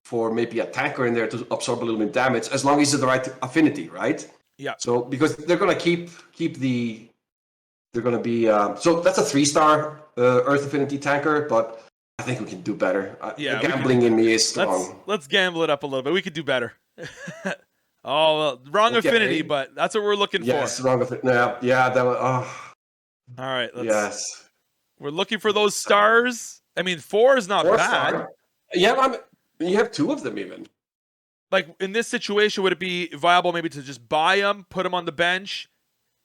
Speaker 2: for maybe a tanker in there to absorb a little bit of damage, as long as it's the right affinity, right?
Speaker 1: Yeah.
Speaker 2: So because they're gonna keep the, they're gonna be so that's a 3-star Earth affinity tanker, but I think we can do better.
Speaker 1: Yeah,
Speaker 2: the gambling in me is strong.
Speaker 1: Let's gamble it up a little bit. We could do better. Oh, well, wrong
Speaker 2: Okay.
Speaker 1: affinity, but that's what we're looking
Speaker 2: Yes,
Speaker 1: for.
Speaker 2: wrong affinity. Yeah, that was.
Speaker 1: All right.
Speaker 2: Yes.
Speaker 1: We're looking for those stars. I mean, 4 is not
Speaker 2: 4-star.
Speaker 1: bad.
Speaker 2: Yeah, you have 2 of them even.
Speaker 1: Like, in this situation, would it be viable maybe to just buy them, put them on the bench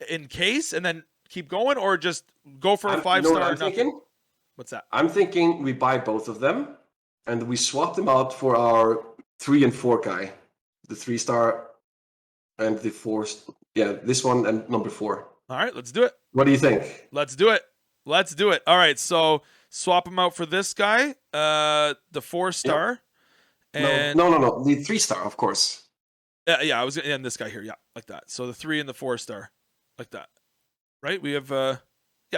Speaker 1: in case, and then keep going, or just go for a 5-star?
Speaker 2: You know what I'm thinking?
Speaker 1: What's that?
Speaker 2: I'm thinking we buy both of them, and we swap them out for our 3 and 4 guy, the 3-star and the 4. Yeah, this one and number 4.
Speaker 1: All right, let's do it.
Speaker 2: What do you think?
Speaker 1: Let's do it. Let's do it. All right, so swap them out for this guy, the 4-star.
Speaker 2: Yep.
Speaker 1: And
Speaker 2: No. The 3-star, of course.
Speaker 1: yeah, I was gonna end this guy here. Yeah, like that. So the 3 and the 4-star, like that. Right? We have yeah.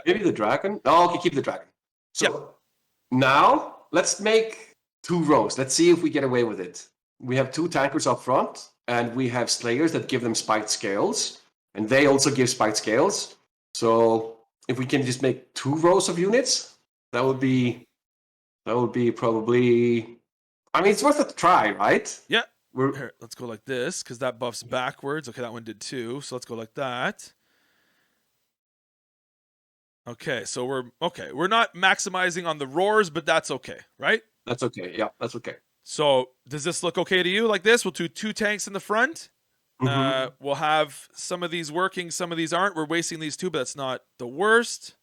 Speaker 2: Maybe the dragon. Oh, okay, keep the dragon. So now let's make 2 rows. Let's see if we get away with it. We have 2 tankers up front, and we have slayers that give them spiked scales, and they also give spiked scales. So if we can just make 2 rows of units, that would be probably. I mean, it's worth a try, right?
Speaker 1: Yeah. Here, let's go like this, because that buffs backwards. Okay, that one did too. So let's go like that. Okay, so we're not maximizing on the roars, but that's okay, right?
Speaker 2: That's okay. Yeah, that's okay.
Speaker 1: So does this look okay to you like this? We'll do 2 tanks in the front. We'll have some of these working, some of these aren't. We're wasting these 2, but that's not the worst.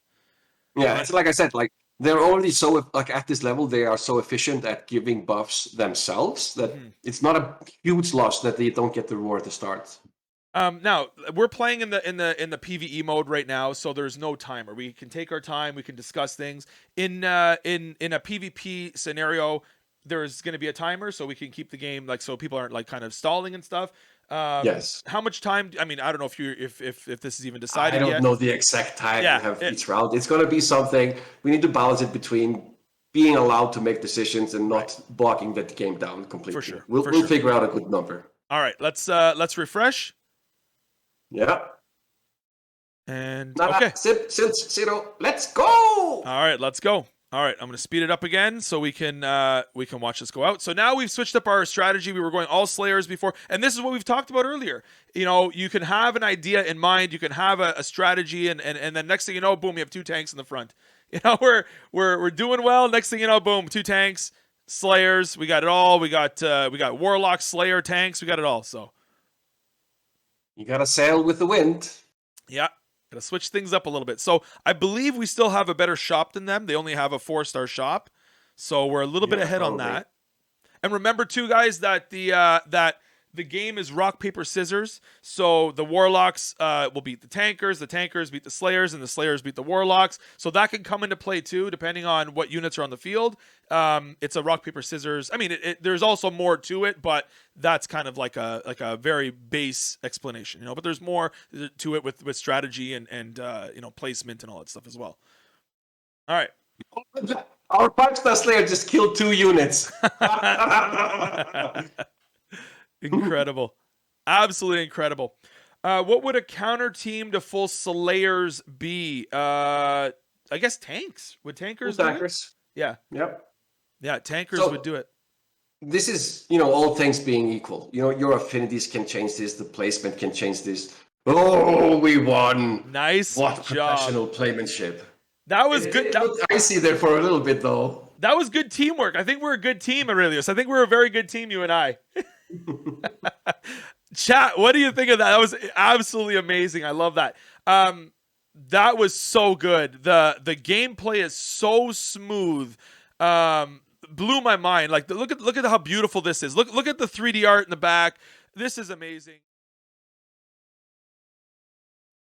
Speaker 2: Yeah, it's like I said, like they're already so, like, at this level, they are so efficient at giving buffs themselves that it's not a huge loss that they don't get the roar to start.
Speaker 1: Now we're playing in the PvE mode right now, so there's no timer. We can take our time. We can discuss things in a PvP scenario. There's going to be a timer, so we can keep the game, like, so people aren't like kind of stalling and stuff.
Speaker 2: Yes.
Speaker 1: How much time? I mean, I don't know if this is even decided
Speaker 2: I don't
Speaker 1: yet.
Speaker 2: know the exact time
Speaker 1: Yeah,
Speaker 2: we have each round. It's going to be something. We need to balance it between being allowed to make decisions and not bogging that game down completely.
Speaker 1: For sure.
Speaker 2: We'll figure out a good number.
Speaker 1: All right, let's refresh.
Speaker 2: Yeah.
Speaker 1: And okay.
Speaker 2: Zero. Let's go.
Speaker 1: All right, let's go. All right, I'm going to speed it up again so we can watch this go out. So now we've switched up our strategy. We were going all slayers before, and this is what we've talked about earlier. You can have an idea in mind, you can have a strategy, and then next thing you know, boom, you have 2 tanks in the front. We're doing well. Next thing you know, boom, 2 tanks, slayers. We got it all. We got warlock, slayer, tanks. We got it all. So
Speaker 2: you gotta sail with the wind.
Speaker 1: Yeah. Gotta switch things up a little bit. So I believe we still have a better shop than them. They only have a 4-star shop. So we're a little bit ahead on that. And remember too, guys, that the game is rock, paper, scissors. So the warlocks will beat the tankers beat the slayers, and the slayers beat the warlocks. So that can come into play too, depending on what units are on the field. It's a rock, paper, scissors. I mean, there's also more to it, but that's kind of like a very base explanation, But there's more to it with strategy and placement and all that stuff as well. All right.
Speaker 2: Our 5-star slayer just killed 2 units.
Speaker 1: Incredible. Absolutely incredible. What would a counter team to full slayers be? I guess tanks. Would tankers do it? Yeah.
Speaker 2: Yep.
Speaker 1: Yeah, tankers would do it.
Speaker 2: This is, all things being equal. Your affinities can change this. The placement can change this. Oh, we won.
Speaker 1: Nice
Speaker 2: What
Speaker 1: job.
Speaker 2: professional playmanship.
Speaker 1: That was good.
Speaker 2: It looked icy there for a little bit, though.
Speaker 1: That was good teamwork. I think we're a good team, Arelius. I think we're a very good team, you and I. Chat, what do you think of that? That was absolutely amazing. I love that. That was so good. The gameplay is so smooth. Blew my mind. Like look at how beautiful this is. Look at the 3D art in the back. This is amazing.